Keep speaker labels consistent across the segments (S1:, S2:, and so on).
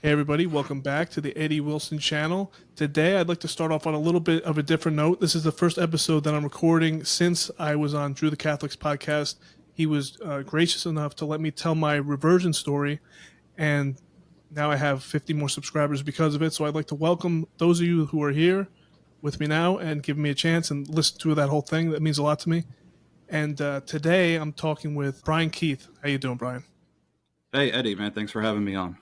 S1: Hey everybody, welcome back to the Eddie Wilson channel. Today I'd like to start off on a little bit of a different note. This is the first episode that I'm recording since I was on Drew the Catholic's podcast. He was gracious enough to let me tell my reversion story, and now I have 50 more subscribers because of it. So I'd like to welcome those of you who are here with me now and giving me a chance and listen to that whole thing. That means a lot to me. And today I'm talking with Brian Keith. How you doing, Brian?
S2: Hey, Eddie, man, thanks for having me on.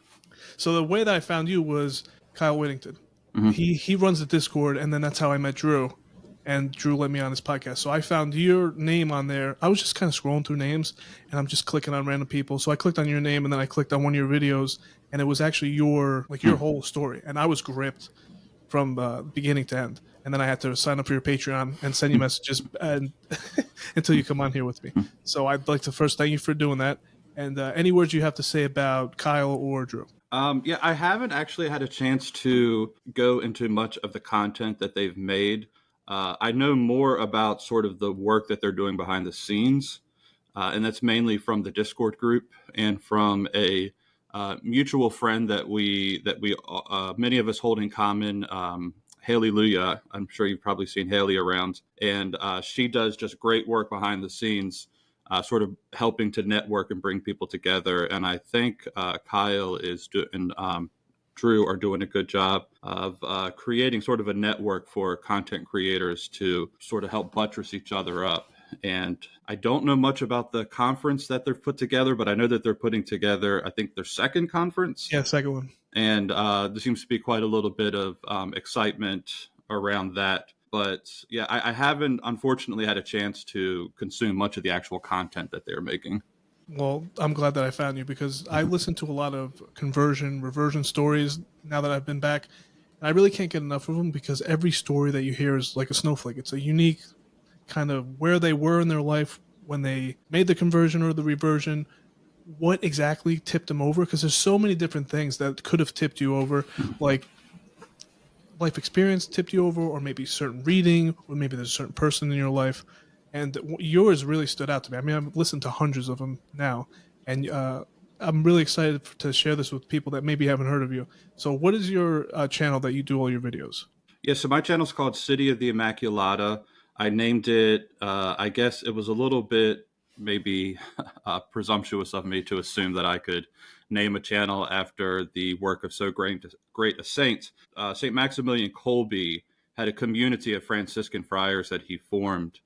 S1: So the way that I found you was Kyle Whittington.
S2: Mhm.
S1: He runs the Discord, and then that's how I met Drew, and Drew let me on his podcast. So I found your name on there. I was just kind of scrolling through names, and I'm just clicking on random people. So I clicked on your name, and then I clicked on one of your videos, and it was actually your whole story, and I was gripped from beginning to end. And then I had to sign up for your Patreon and send you messages and until you come on here with me. So I'd like to first thank you for doing that. And any words you have to say about Kyle or Drew?
S2: Yeah, I haven't actually had a chance to go into much of the content that they've made. I know more about sort of the work that they're doing behind the scenes, and that's mainly from the Discord group and from a mutual friend that we many of us hold in common. Haley Luya. I'm sure you've probably seen Haley around, and she does just great work behind the scenes. Sort of helping to network and bring people together. And I think Kyle and Drew are doing a good job of creating sort of a network for content creators to sort of help buttress each other up. And I don't know much about the conference that they've put together, but I know that they're putting together, I think, their second conference.
S1: Yeah, second one.
S2: And there seems to be quite a little bit of excitement around that. But yeah, I haven't, unfortunately, had a chance to consume much of the actual content that they're making.
S1: Well, I'm glad that I found you because I listen to a lot of reversion stories now that I've been back. And I really can't get enough of them because every story that you hear is like a snowflake. It's a unique kind of where they were in their life when they made the conversion or the reversion, what exactly tipped them over, because there's so many different things that could have tipped you over, like life experience tipped you over, or maybe certain reading, or maybe there's a certain person in your life. And yours really stood out to me. I mean, I've listened to hundreds of them now, and I'm really excited to share this with people that maybe haven't heard of you. So what is your channel that you do all your videos?
S2: Yeah, so my channel's called City of the Immaculata. I named it, I guess it was a little bit maybe presumptuous of me to assume that I could name a channel after the work of so great a saint. St. Maximilian Kolbe had a community of Franciscan friars that he formed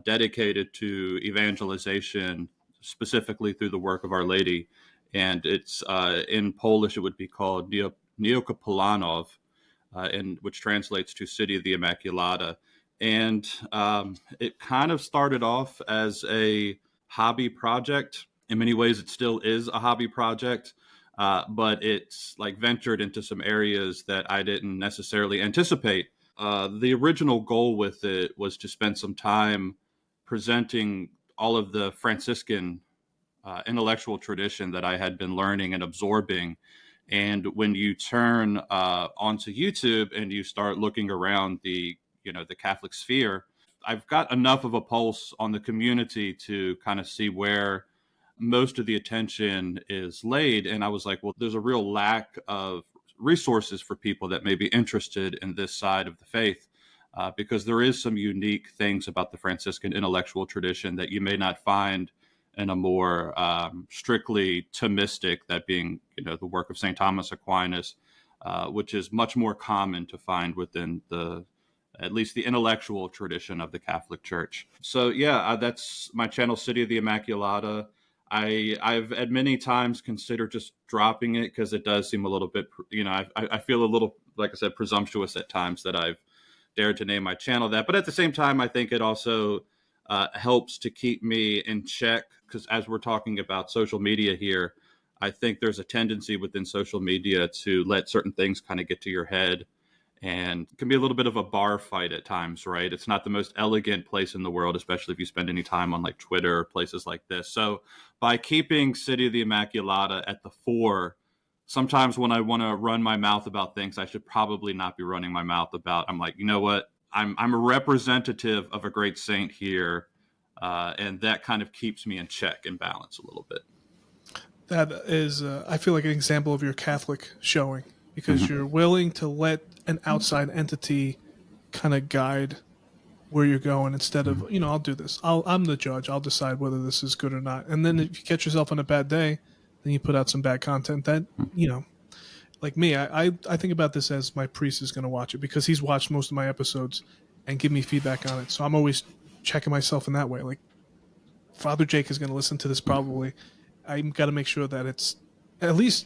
S2: dedicated to evangelization, specifically through the work of Our Lady. And it's in Polish, it would be called Nieokapelanów, which translates to City of the Immaculata. And it kind of started off as a hobby project. In many ways, it still is a hobby project, but it's like ventured into some areas that I didn't necessarily anticipate. The original goal with it was to spend some time presenting all of the Franciscan intellectual tradition that I had been learning and absorbing. And when you turn onto YouTube and you start looking around the Catholic sphere, I've got enough of a pulse on the community to kind of see where most of the attention is laid. And I was like, well, there's a real lack of resources for people that may be interested in this side of the faith, because there is some unique things about the Franciscan intellectual tradition that you may not find in a more strictly Thomistic, that being the work of St. Thomas Aquinas, which is much more common to find within at least the intellectual tradition of the Catholic Church. So yeah, that's my channel, City of the Immaculata. I've at many times considered just dropping it because it does seem a little bit, I feel a little, like I said, presumptuous at times that I've dared to name my channel that. But at the same time, I think it also helps to keep me in check, because as we're talking about social media here, I think there's a tendency within social media to let certain things kind of get to your head, and it can be a little bit of a bar fight at times, right? It's not the most elegant place in the world, especially if you spend any time on like Twitter or places like this. So by keeping City of the Immaculata at the fore, sometimes when I want to run my mouth about things I should probably not be running my mouth about, I'm like, you know what? I'm a representative of a great saint here, and that kind of keeps me in check and balance a little bit.
S1: That is, I feel like an example of your Catholic showing because
S2: Hmm.
S1: you're willing to let an outside entity kind of guide where you're going instead of, I'll do this. I'm the judge. I'll decide whether this is good or not. And then if you catch yourself on a bad day, then you put out some bad content that, like me, I think about this as my priest is going to watch it because he's watched most of my episodes and give me feedback on it. So I'm always checking myself in that way. Like Father Jake is going to listen to this probably. I've got to make sure that it's at least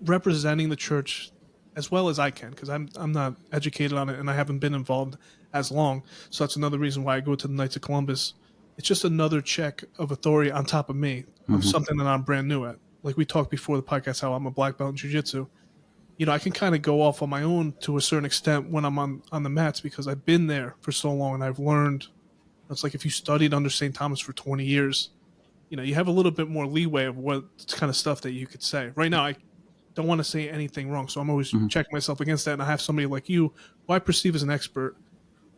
S1: representing the church as well as I can because I'm not educated on it and I haven't been involved as long. So that's another reason why I go to the Knights of Columbus. It's just another check of authority on top of me of
S2: Hmm.
S1: something that I'm brand new at. Like we talked before the podcast, how I'm a black belt in jiu-jitsu. I can kind of go off on my own to a certain extent when I'm on the mats because I've been there for so long and I've learned. It's like if you studied under St. Thomas for 20 years, you have a little bit more leeway of what kind of stuff that you could say. Right now, I don't want to say anything wrong, so I'm always
S2: Hmm.
S1: checking myself against that. And I have somebody like you, who I perceive as an expert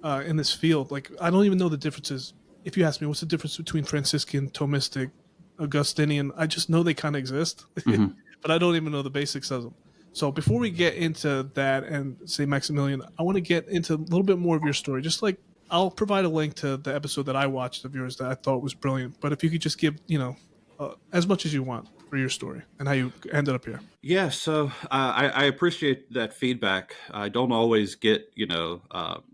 S1: in this field. Like I don't even know the differences. If you ask me, what's the difference between Franciscan, Thomistic, Augustinian? I just know they kind of exist,
S2: Hmm.
S1: but I don't even know the basics of them. So before we get into that and say Maximilian, I want to get into a little bit more of your story. Just like I'll provide a link to the episode that I watched of yours that I thought was brilliant. But if you could just give, as much as you want for your story and how you ended up here.
S2: Yeah, so I appreciate that feedback. I don't always get,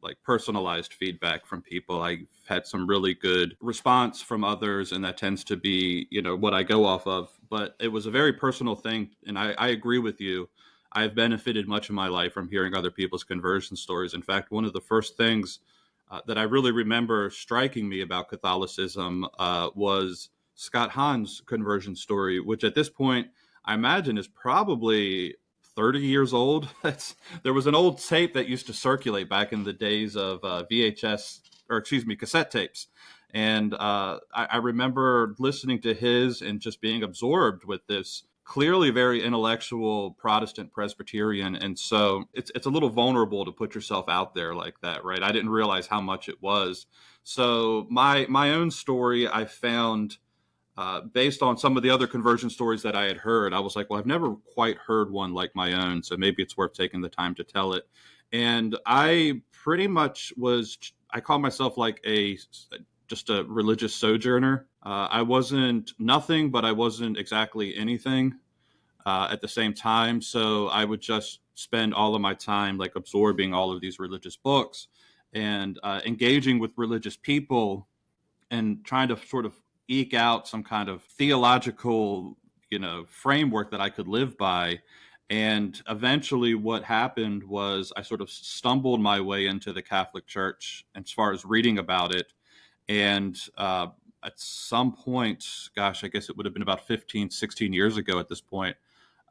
S2: like personalized feedback from people. I've had some really good response from others, and that tends to be, what I go off of. But it was a very personal thing, and I agree with you. I've benefited much of my life from hearing other people's conversion stories. In fact, one of the first things that I really remember striking me about Catholicism was Scott Hahn's conversion story, which at this point, I imagine is probably 30 years old. There was an old tape that used to circulate back in the days of VHS, or excuse me, cassette tapes. And I remember listening to his and just being absorbed with this clearly very intellectual Protestant Presbyterian. And so it's a little vulnerable to put yourself out there like that, right? I didn't realize how much it was. So my own story, I found based on some of the other conversion stories that I had heard, I was like, well, I've never quite heard one like my own. So maybe it's worth taking the time to tell it. And I pretty much I call myself like just a religious sojourner. I wasn't nothing, but I wasn't exactly anything at the same time. So I would just spend all of my time like absorbing all of these religious books and engaging with religious people and trying to sort of eke out some kind of theological, framework that I could live by. And eventually, what happened was I sort of stumbled my way into the Catholic Church as far as reading about it. And at some point, gosh, I guess it would have been about 15, 16 years ago at this point,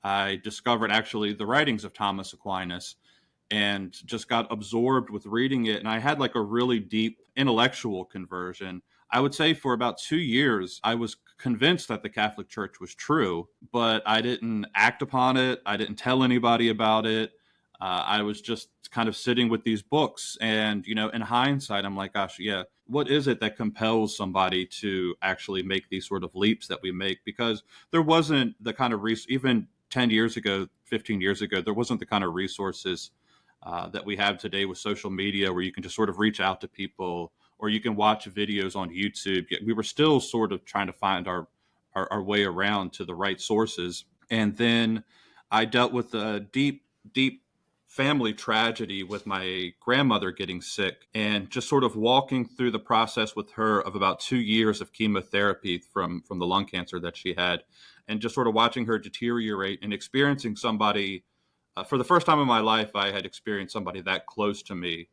S2: I discovered actually the writings of Thomas Aquinas and just got absorbed with reading it. And I had like a really deep intellectual conversion. I would say for about 2 years, I was convinced that the Catholic Church was true, but I didn't act upon it. I didn't tell anybody about it. I was just kind of sitting with these books. And, in hindsight, I'm like, gosh, yeah, what is it that compels somebody to actually make these sort of leaps that we make? Because there wasn't the kind of, even 10 years ago, 15 years ago, there wasn't the kind of resources that we have today with social media where you can just sort of reach out to people or you can watch videos on YouTube. We were still sort of trying to find our way around to the right sources. And then I dealt with a deep, deep family tragedy with my grandmother getting sick and just sort of walking through the process with her of about 2 years of chemotherapy from the lung cancer that she had and just sort of watching her deteriorate and experiencing somebody for the first time in my life, I had experienced somebody that close to me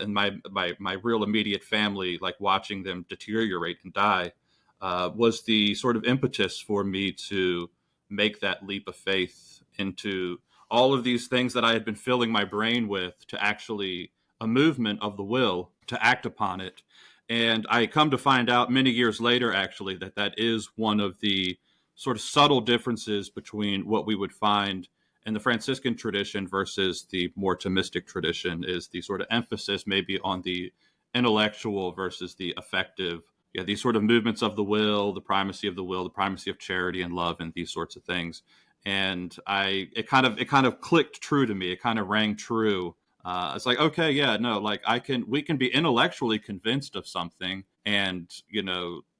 S2: in my real immediate family, like watching them deteriorate and die, was the sort of impetus for me to make that leap of faith into all of these things that I had been filling my brain with to actually a movement of the will to act upon it. And I come to find out many years later, actually, that is one of the sort of subtle differences between what we would find in the Franciscan tradition versus the more Thomistic tradition is the sort of emphasis maybe on the intellectual versus the affective yeah, these sort of movements of the will, the primacy of the will, the primacy of charity and love, and these sorts of things. And it kind of clicked true to me. It kind of rang true. It's like, okay, yeah, no, like we can be intellectually convinced of something. And,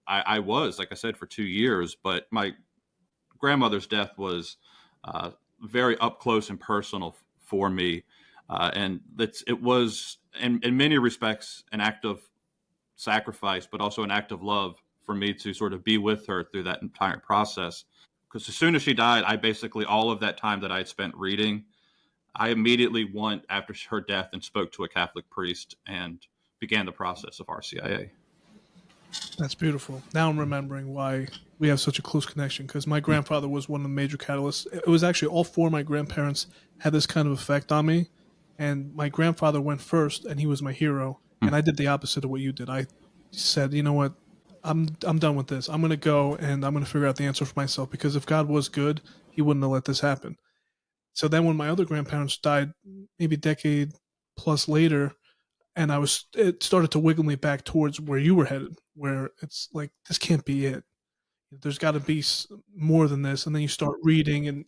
S2: I was, like I said, for 2 years, but my grandmother's death was very up close and personal for me. And it was, in many respects, an act of sacrifice, but also an act of love for me to sort of be with her through that entire process. Because as soon as she died, I basically, all of that time that I had spent reading, I immediately went after her death and spoke to a Catholic priest and began the process of RCIA.
S1: That's beautiful. Now I'm remembering why we have such a close connection, because my grandfather was one of the major catalysts. It was actually all four of my grandparents had this kind of effect on me. And my grandfather went first, and he was my hero. And I did the opposite of what you did. I said, you know what? I'm done with this. I'm going to go and I'm going to figure out the answer for myself, because if God was good, he wouldn't have let this happen. So then when my other grandparents died, maybe a decade plus later, and it started to wiggle me back towards where you were headed, where it's like, this can't be it. There's got to be more than this. And then you start reading, and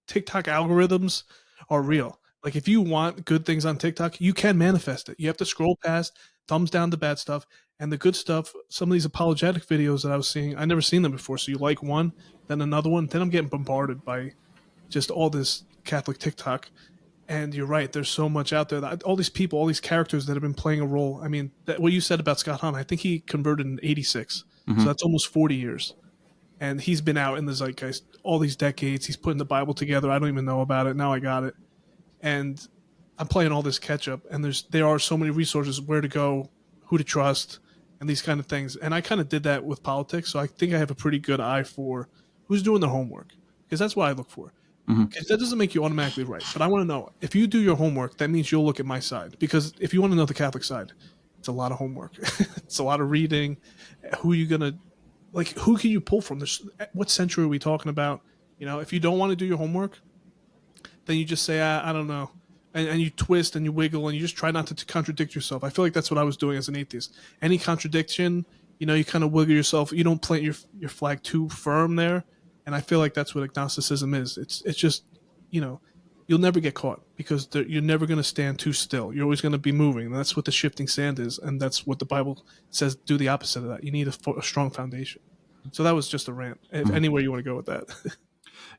S1: TikTok algorithms are real. Like, if you want good things on TikTok, you can manifest it. You have to scroll past, thumbs down the bad stuff, and the good stuff. Some of these apologetic videos that I was seeing, I never seen them before. So you like one, then another one, then I'm getting bombarded by just all this Catholic TikTok. And you're right. There's so much out there. All these people, all these characters that have been playing a role. I mean, what you said about Scott Hahn, I think he converted in '86. So that's almost 40 years. And he's been out in the zeitgeist all these decades. He's putting the Bible together. I don't even know about it. Now I got it. And I'm playing all this catch up. And there are so many resources, where to go, who to trust, and these kind of things. And I kind of did that with politics. So I think I have a pretty good eye for who's doing their homework, because that's what I look for. Because that doesn't make you automatically right. But I want to know, if you do your homework, that means you'll look at my side. Because if you want to know the Catholic side, it's a lot of homework. It's a lot of reading. Who are you going to, like, who can you pull from? What century are we talking about? If you don't want to do your homework, then you just say, I don't know. And you twist and you wiggle and you just try not to contradict yourself. I feel like that's what I was doing as an atheist. Any contradiction, you kind of wiggle yourself. You don't plant your flag too firm there. And I feel like that's what agnosticism is. It's just, you'll never get caught, because you're never going to stand too still. You're always going to be moving. And that's what the shifting sand is. And that's what the Bible says. Do the opposite of that. You need a strong foundation. So that was just a rant. If anywhere you want to go with that.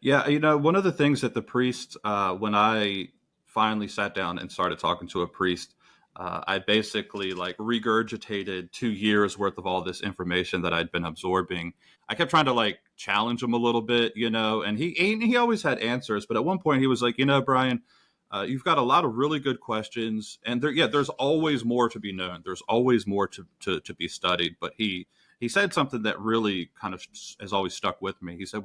S2: Yeah, one of the things that the priest, when I finally sat down and started talking to a priest, I basically like regurgitated 2 years worth of all this information that I'd been absorbing. I kept trying to like challenge him a little bit, and he always had answers. But at one point he was like, Brian, you've got a lot of really good questions, and there's always more to be known. There's always more to be studied. But he said something that really kind of has always stuck with me. He said,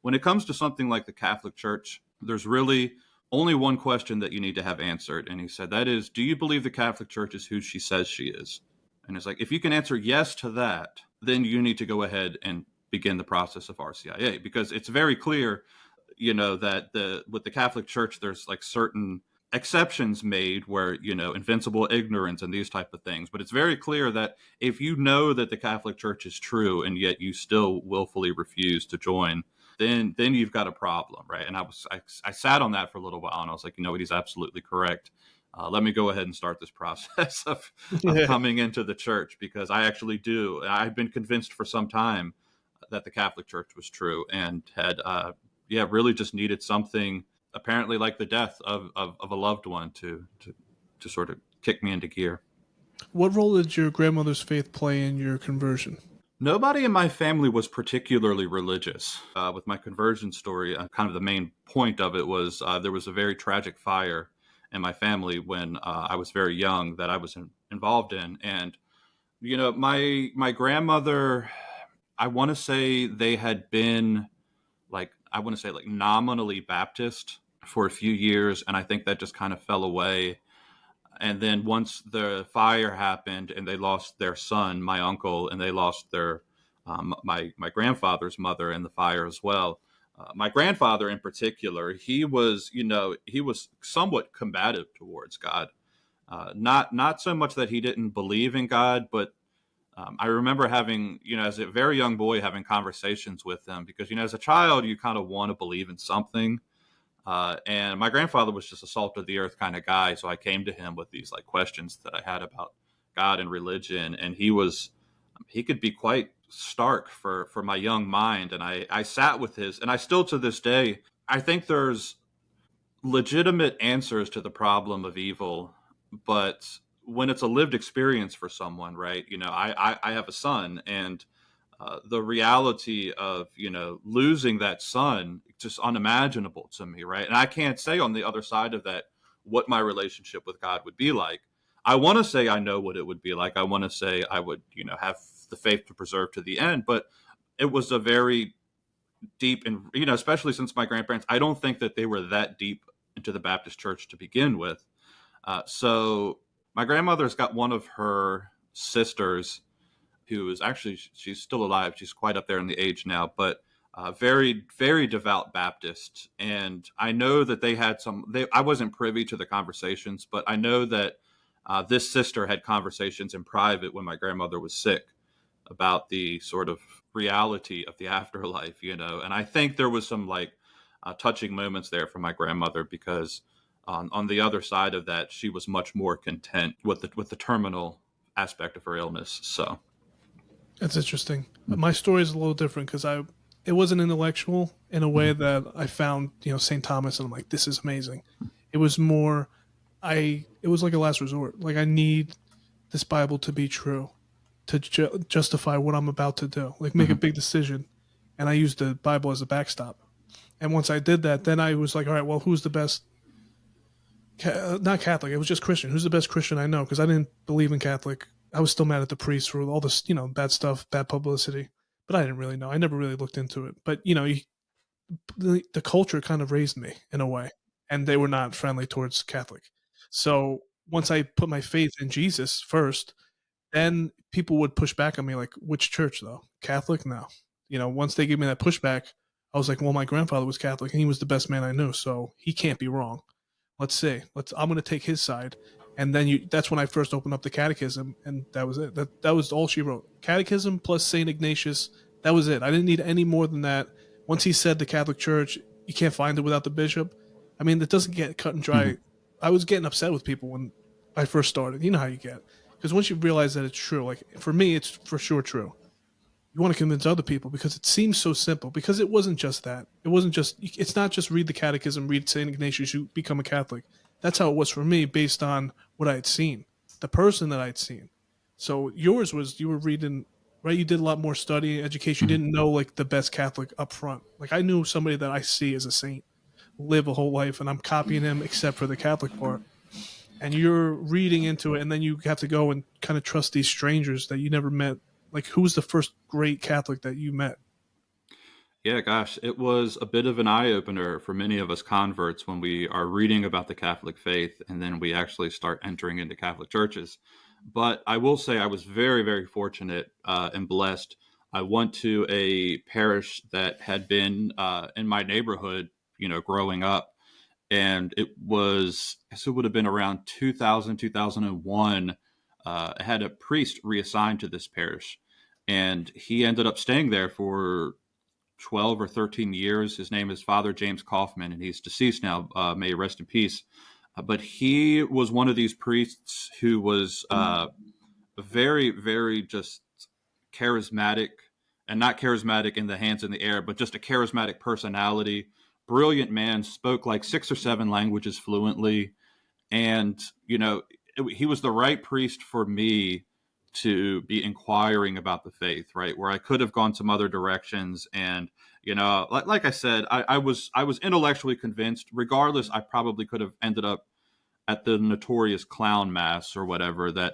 S2: when it comes to something like the Catholic Church, there's really only one question that you need to have answered. And he said, that is, do you believe the Catholic Church is who she says she is? And it's like, if you can answer yes to that, then you need to go ahead and begin the process of RCIA, because it's very clear, that with the Catholic Church, there's like certain exceptions made where, invincible ignorance and these type of things. But it's very clear that if you know that the Catholic Church is true and yet you still willfully refuse to join, then you've got a problem, right? And I sat on that for a little while, and I was like, he's absolutely correct. Let me go ahead and start this process of coming into the church, because I actually do. I've been convinced for some time that the Catholic Church was true, and had really just needed something, apparently like the death of a loved one, to sort of kick me into gear.
S1: What role did your grandmother's faith play in your conversion?
S2: Nobody in my family was particularly religious. With my conversion story, kind of the main point of it was there was a very tragic fire in my family when I was very young that I was involved in. And, my grandmother, I want to say they had been like nominally Baptist for a few years. And I think that just kind of fell away. And then once the fire happened and they lost their son, my uncle, and they lost their my grandfather's mother in the fire as well. My grandfather in particular, he was somewhat combative towards God. Not so much that he didn't believe in God, but I remember having, as a very young boy, having conversations with him because, as a child, you kind of want to believe in something. And my grandfather was just a salt of the earth kind of guy. So I came to him with these like questions that I had about God and religion. And he could be quite stark for my young mind. And I sat with and I still to this day, I think there's legitimate answers to the problem of evil, but when it's a lived experience for someone, right? I have a son, and the reality of losing that son just unimaginable to me, right? And I can't say on the other side of that what my relationship with God would be like. I want to say I know what it would be like. I want to say I would have the faith to preserve to the end, but it was a very deep, and especially since my grandparents, I don't think that they were that deep into the Baptist church to begin with. So my grandmother's got one of her sisters who is actually, she's still alive. She's quite up there in the age now, but very, very devout Baptist. And I know that they had I wasn't privy to the conversations, but I know that this sister had conversations in private when my grandmother was sick about the sort of reality of the afterlife, and I think there was some like touching moments there for my grandmother because on the other side of that, she was much more content with the terminal aspect of her illness. So
S1: That's interesting. My story is a little different because it wasn't intellectual in a way that I found St. Thomas and I'm like, this is amazing. It was more it was like a last resort. Like I need this Bible to be true to justify what I'm about to do. Like make a big decision, and I used the Bible as a backstop. And once I did that, then I was like, all right, well, who's the best? Not Catholic. It was just Christian. Who's the best Christian I know? Because I didn't believe in Catholic. I was still mad at the priests for all this, bad stuff, bad publicity. But I didn't really know. I never really looked into it. But the culture kind of raised me in a way, and they were not friendly towards Catholic. So once I put my faith in Jesus first, then people would push back on me like, which church though? Catholic? No. Once they gave me that pushback, I was like, well, my grandfather was Catholic and he was the best man I knew, so he can't be wrong. Let's see. I'm going to take his side. And then that's when I first opened up the catechism, and that was it. That was all she wrote. Catechism plus St. Ignatius. That was it. I didn't need any more than that. Once he said the Catholic Church, you can't find it without the bishop. I mean, that doesn't get cut and dry. I was getting upset with people when I first started. You know how you get. Because once you realize that it's true, like for me, it's for sure true. You want to convince other people because it seems so simple. Because it wasn't just that. It's not just read the catechism, read St. Ignatius, you become a Catholic. That's how it was for me based on what I had seen, the person that I'd seen. So yours was, you were reading, right? You did a lot more study, education. You didn't know like the best Catholic up front. Like I knew somebody that I see as a saint live a whole life, and I'm copying him except for the Catholic part. And you're reading into it, and then you have to go and kind of trust these strangers that you never met. Like, who was the first great Catholic that you met?
S2: Yeah, gosh, it was a bit of an eye opener for many of us converts when we are reading about the Catholic faith and then we actually start entering into Catholic churches. But I will say I was very, very fortunate and blessed. I went to a parish that had been in my neighborhood, growing up. And it was, I guess it would have been around 2000, 2001. I had a priest reassigned to this parish, and he ended up staying there for 12 or 13 years. His name is Father James Kaufman, and he's deceased now. May he rest in peace. But he was one of these priests who was very, very just charismatic, and not charismatic in the hands in the air, but just a charismatic personality. Brilliant man, spoke like 6 or 7 languages fluently. And, he was the right priest for me to be inquiring about the faith, right? Where I could have gone some other directions. And, like I said, I was intellectually convinced. Regardless, I probably could have ended up at the notorious clown mass or whatever, the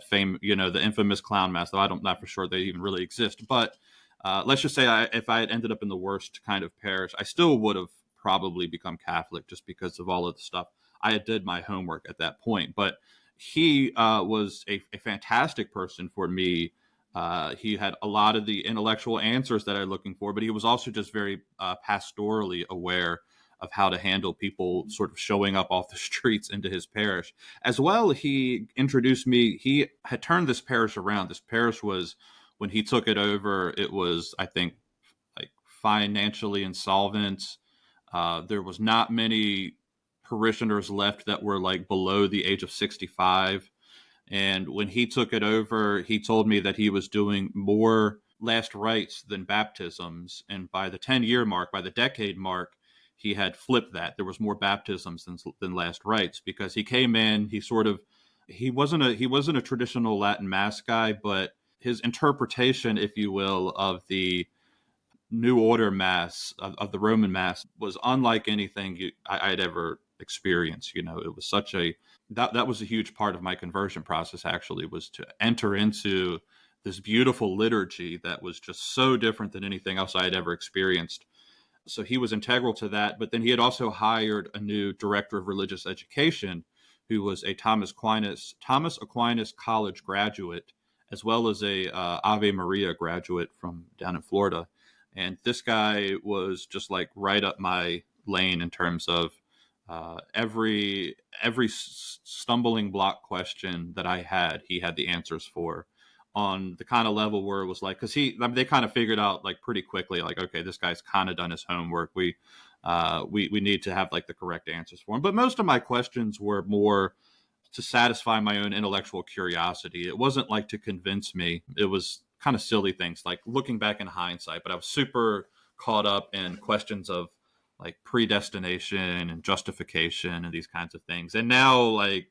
S2: infamous clown mass, though I'm not for sure they even really exist. But let's just say if I had ended up in the worst kind of parish, I still would have probably become Catholic just because of all of the stuff. I had did my homework at that point. But he was a fantastic person for me. He had a lot of the intellectual answers that I'm looking for, but he was also just very pastorally aware of how to handle people sort of showing up off the streets into his parish. As well, he introduced me. He had turned this parish around. This parish was when he took it over, it was, I think, like financially insolvent. There was not many parishioners left that were like below the age of 65. And when he took it over, he told me that he was doing more last rites than baptisms. And by the 10-year mark, by the decade mark, he had flipped that. There was more baptisms than last rites, because he came in, he wasn't a traditional Latin mass guy, but his interpretation, if you will, of the New Order Mass, of the Roman Mass, was unlike anything I had ever experienced. It was such a that was a huge part of my conversion process. Actually, was to enter into this beautiful liturgy that was just so different than anything else I had ever experienced. So he was integral to that. But then he had also hired a new director of religious education, who was a Thomas Aquinas College graduate, as well as a Ave Maria graduate from down in Florida. And this guy was just like right up my lane in terms of every stumbling block question that I had, he had the answers for, on the kind of level where it was like, because they kind of figured out like pretty quickly, like, okay, this guy's kind of done his homework. We need to have like the correct answers for him. But most of my questions were more to satisfy my own intellectual curiosity. It wasn't like to convince me. It was kind of silly things, like looking back in hindsight. But I was super caught up in questions of like predestination and justification and these kinds of things. And now, like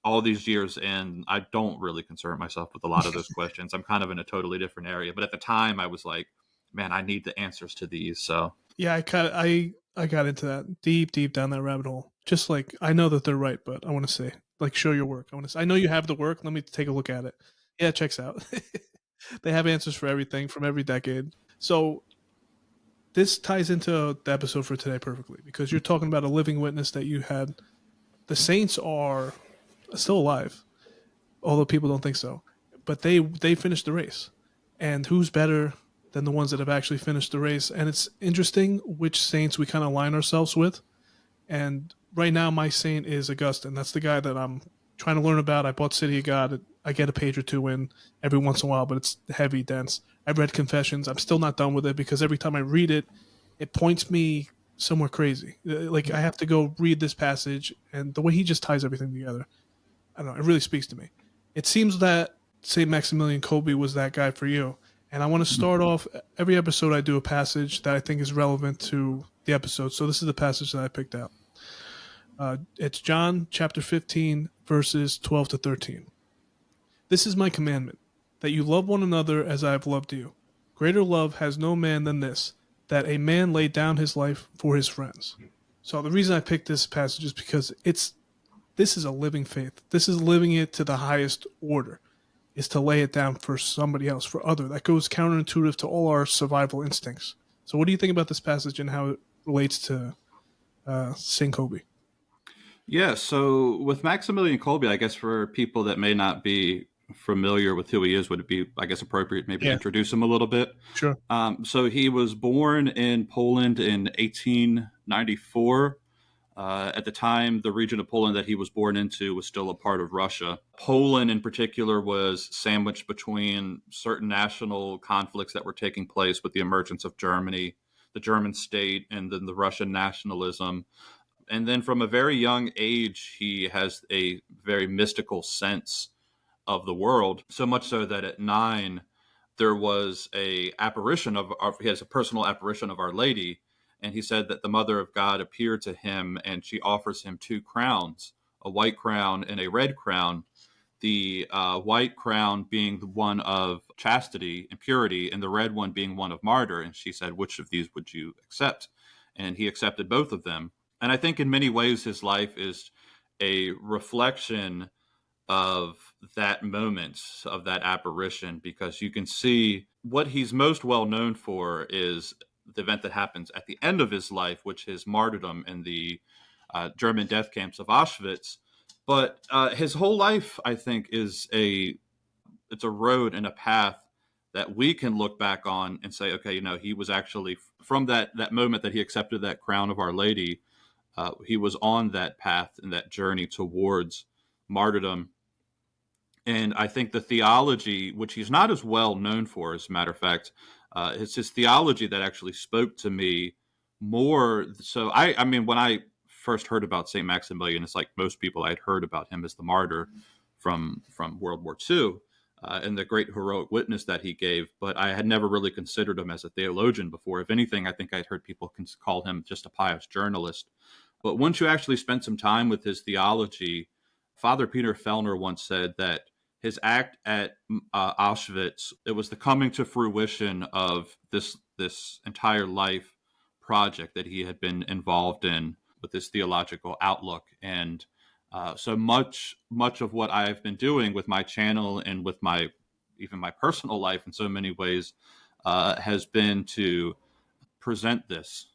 S2: all these years in, I don't really concern myself with a lot of those questions. I'm kind of in a totally different area. But at the time, I was like, man, I need the answers to these. So
S1: Yeah, I got into that deep down that rabbit hole. Just like, I know that they're right, but I want to say, like, show your work. I know you have the work. Let me take a look at it. Yeah, it checks out. They have answers for everything from every decade. So this ties into the episode for today perfectly, because you're talking about a living witness that you had. The saints are still alive, although people don't think so. But they finished the race, and who's better than the ones that have actually finished the race? And it's interesting which saints we kind of align ourselves with. And right now, my saint is Augustine. That's the guy that I'm trying to learn about. I bought City of God. I get a page or two in every once in a while, but it's heavy, dense. I've read Confessions. I'm still not done with it, because every time I read it, it points me somewhere crazy. Like, I have to go read this passage, and the way he just ties everything together, I don't know, it really speaks to me. It seems that St. Maximilian Kolbe was that guy for you. And I want to start off every episode. I do a passage that I think is relevant to the episode. So this is the passage that I picked out. It's John chapter 15, verses 12 to 13. This is my commandment, that you love one another as I have loved you. Greater love has no man than this, that a man lay down his life for his friends. So the reason I picked this passage is because this is a living faith. This is living it to the highest order, is to lay it down for somebody else, for other. That goes counterintuitive to all our survival instincts. So what do you think about this passage and how it relates to St. Kolbe?
S2: yeah, so with Maximilian Kolbe, I guess for people that may not be familiar with who he is, would it be, I guess, appropriate maybe to
S1: Yeah,
S2: introduce him a little bit?
S1: sure.
S2: So he was born in Poland in 1894. At the time, the region of Poland that he was born into was still a part of Russia. Poland, in particular, was sandwiched between certain national conflicts that were taking place with the emergence of Germany, the German state, and then the Russian nationalism. And then from a very young age, he has a very mystical sense of the world, so much so that at 9, there was a apparition he has a personal apparition of Our Lady, and he said that the Mother of God appeared to him, and she offers him 2 crowns, a white crown and a red crown. The white crown being the one of chastity and purity, and the red one being one of martyr. And she said, "Which of these would you accept?" And he accepted both of them. And I think in many ways his life is a reflection of that moment, of that apparition, because you can see what he's most well known for is the event that happens at the end of his life, which is martyrdom in the German death camps of Auschwitz. But his whole life, I think, it's a road and a path that we can look back on and say, okay, he was actually, from that moment that he accepted that crown of Our Lady, he was on that path and that journey towards martyrdom. And I think the theology, which he's not as well known for, as a matter of fact, it's his theology that actually spoke to me more. So I mean, when I first heard about Saint Maximilian, it's like most people, I'd heard about him as the martyr from World War II, and the great heroic witness that he gave. But I had never really considered him as a theologian before. If anything, I think I'd heard people call him just a pious journalist. But once you actually spend some time with his theology, Father Peter Fellner once said that his act at Auschwitz, it was the coming to fruition of this entire life project that he had been involved in with his theological outlook. And so much of what I've been doing with my channel and with my even my personal life in so many ways has been to present this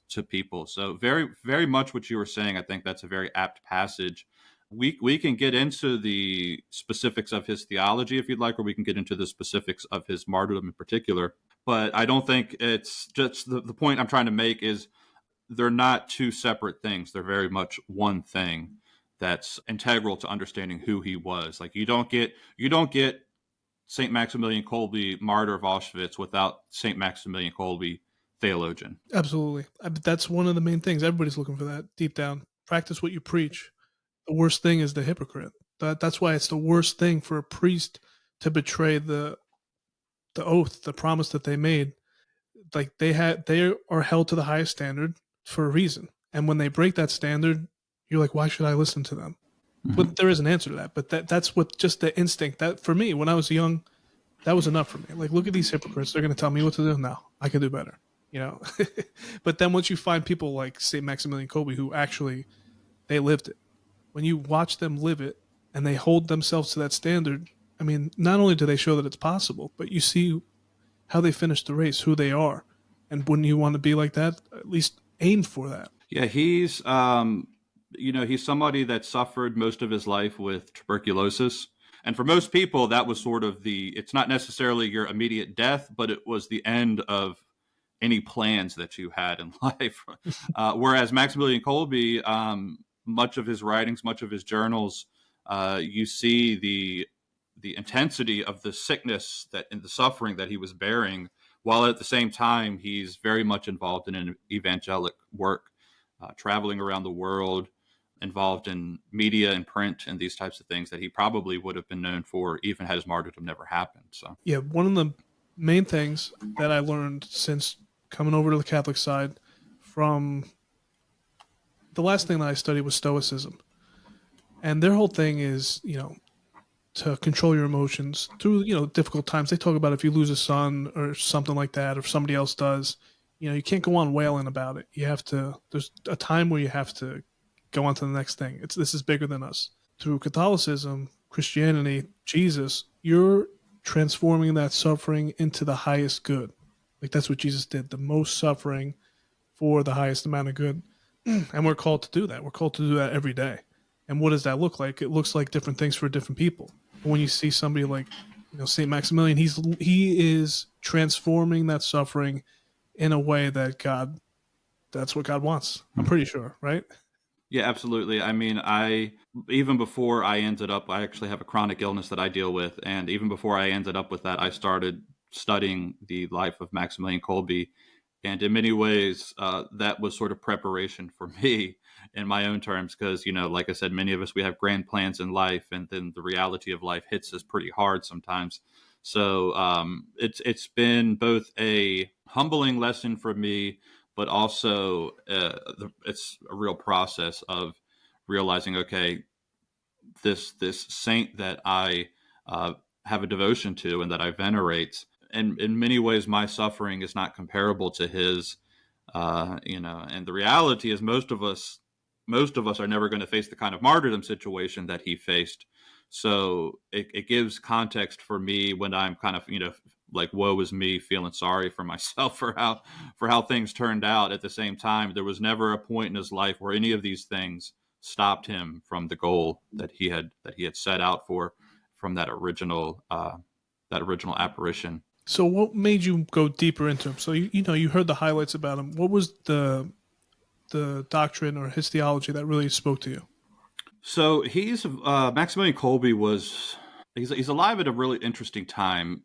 S2: to people. So very much what you were saying. I think that's a very apt passage. We can get into the specifics of his theology if you'd like, or we can get into the specifics of his martyrdom in particular. But I don't think it's just the point I'm trying to make is they're not two separate things. They're very much one thing that's integral to understanding who he was. Like you don't get Saint Maximilian Kolbe, martyr of Auschwitz, without Saint Maximilian Kolbe, theologian.
S1: Absolutely. That's one of the main things. Everybody's looking for that deep down. Practice what you preach. The worst thing is the hypocrite. That's why it's the worst thing for a priest to betray the oath, the promise that they made. Like they are held to the highest standard for a reason. And when they break that standard, you're like, why should I listen to them? Mm-hmm. But there is an answer to that. But that's what just the instinct that for me, when I was young, that was enough for me. Like, look at these hypocrites. They're going to tell me what to do. No, I can do better. You know. But then once you find people like Saint Maximilian Kolbe who actually they lived it, when you watch them live it and they hold themselves to that standard, I mean, not only do they show that it's possible, but you see how they finish the race, who they are. And wouldn't you want to be like that? At least aim for that.
S2: Yeah, he's he's somebody that suffered most of his life with tuberculosis. And for most people, that was sort of it's not necessarily your immediate death, but it was the end of any plans that you had in life. Whereas Maximilian Kolbe, much of his writings, much of his journals, you see the intensity of the sickness and the suffering that he was bearing, while at the same time he's very much involved in an evangelic work, traveling around the world, involved in media and print and these types of things that he probably would have been known for even had his martyrdom never happened. So
S1: yeah, one of the main things that I learned since coming over to the Catholic side from the last thing that I studied was Stoicism. And their whole thing is, to control your emotions through, difficult times. They talk about if you lose a son or something like that, or if somebody else does, you can't go on wailing about it. There's a time where you have to go on to the next thing. This is bigger than us. Through Catholicism, Christianity, Jesus, you're transforming that suffering into the highest good. Like that's what Jesus did, the most suffering for the highest amount of good. And we're called to do that. We're called to do that every day. And what does that look like? It looks like different things for different people. But when you see somebody like, Saint Maximilian, he is transforming that suffering in a way that's what God wants. I'm pretty sure, right?
S2: Yeah, absolutely. I mean, even before I ended up, I actually have a chronic illness that I deal with. And even before I ended up with that, I started studying the life of Maximilian Kolbe. And in many ways, that was sort of preparation for me in my own terms, because, like I said, many of us, we have grand plans in life, and then the reality of life hits us pretty hard sometimes. So it's been both a humbling lesson for me, but also it's a real process of realizing, okay, this saint that I have a devotion to and that I venerate, and in many ways, my suffering is not comparable to his. And the reality is, most of us are never going to face the kind of martyrdom situation that he faced. So it gives context for me when I'm kind of, like, woe is me, feeling sorry for myself for how things turned out. At the same time, there was never a point in his life where any of these things stopped him from the goal that he had set out for from that original apparition.
S1: So what made you go deeper into him? So you heard the highlights about him. What was the doctrine or his theology that really spoke to you?
S2: So he's Maximilian Kolbe was he's alive at a really interesting time.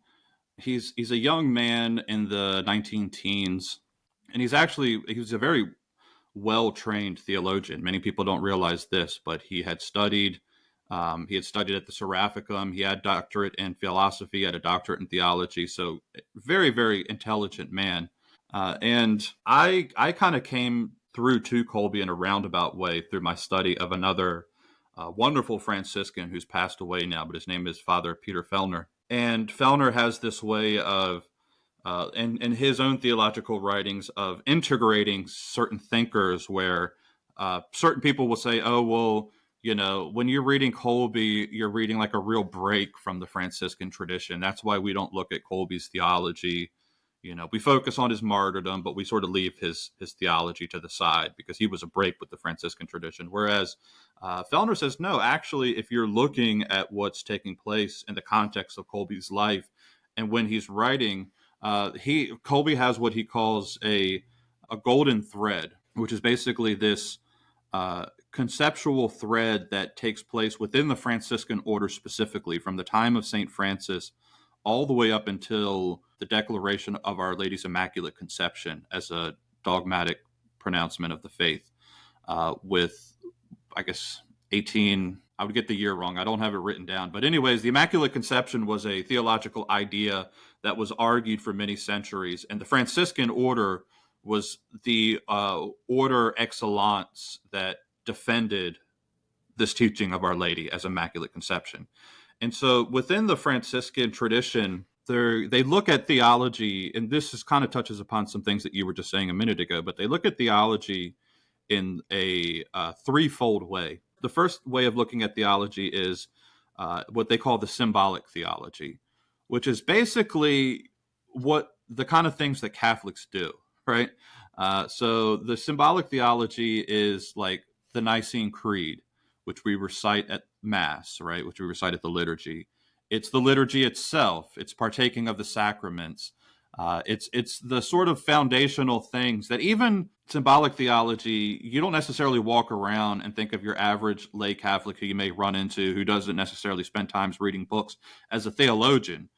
S2: He's a young man in the 19 teens, and he was a very well trained theologian. Many people don't realize this, but he had studied at the Seraphicum. He had a doctorate in philosophy, had a doctorate in theology. So very, very intelligent man. And I kind of came through to Kolbe in a roundabout way through my study of another wonderful Franciscan who's passed away now, but his name is Father Peter Fellner. And Fellner has this way of in his own theological writings of integrating certain thinkers where certain people will say, oh, well, when you're reading Kolbe, you're reading like a real break from the Franciscan tradition. That's why we don't look at Kolbe's theology. We focus on his martyrdom, but we sort of leave his theology to the side because he was a break with the Franciscan tradition. Whereas Fellner says, no, actually, if you're looking at what's taking place in the context of Kolbe's life and when he's writing, Kolbe has what he calls a golden thread, which is basically this conceptual thread that takes place within the Franciscan order specifically from the time of St. Francis all the way up until the declaration of Our Lady's Immaculate Conception as a dogmatic pronouncement of the faith with, I guess, 18, I would get the year wrong. I don't have it written down. But anyways, the Immaculate Conception was a theological idea that was argued for many centuries. And the Franciscan order was the order excellence that defended this teaching of Our Lady as Immaculate Conception. And so within the Franciscan tradition, they look at theology, and this is kind of touches upon some things that you were just saying a minute ago, but they look at theology in a threefold way. The first way of looking at theology is what they call the symbolic theology, which is basically what the kind of things that Catholics do, right? So the symbolic theology is like the Nicene Creed, which we recite at Mass, right? Which we recite at the liturgy. It's the liturgy itself. It's partaking of the sacraments. It's the sort of foundational things that even symbolic theology, you don't necessarily walk around and think of your average lay Catholic who you may run into who doesn't necessarily spend time reading books as a theologian.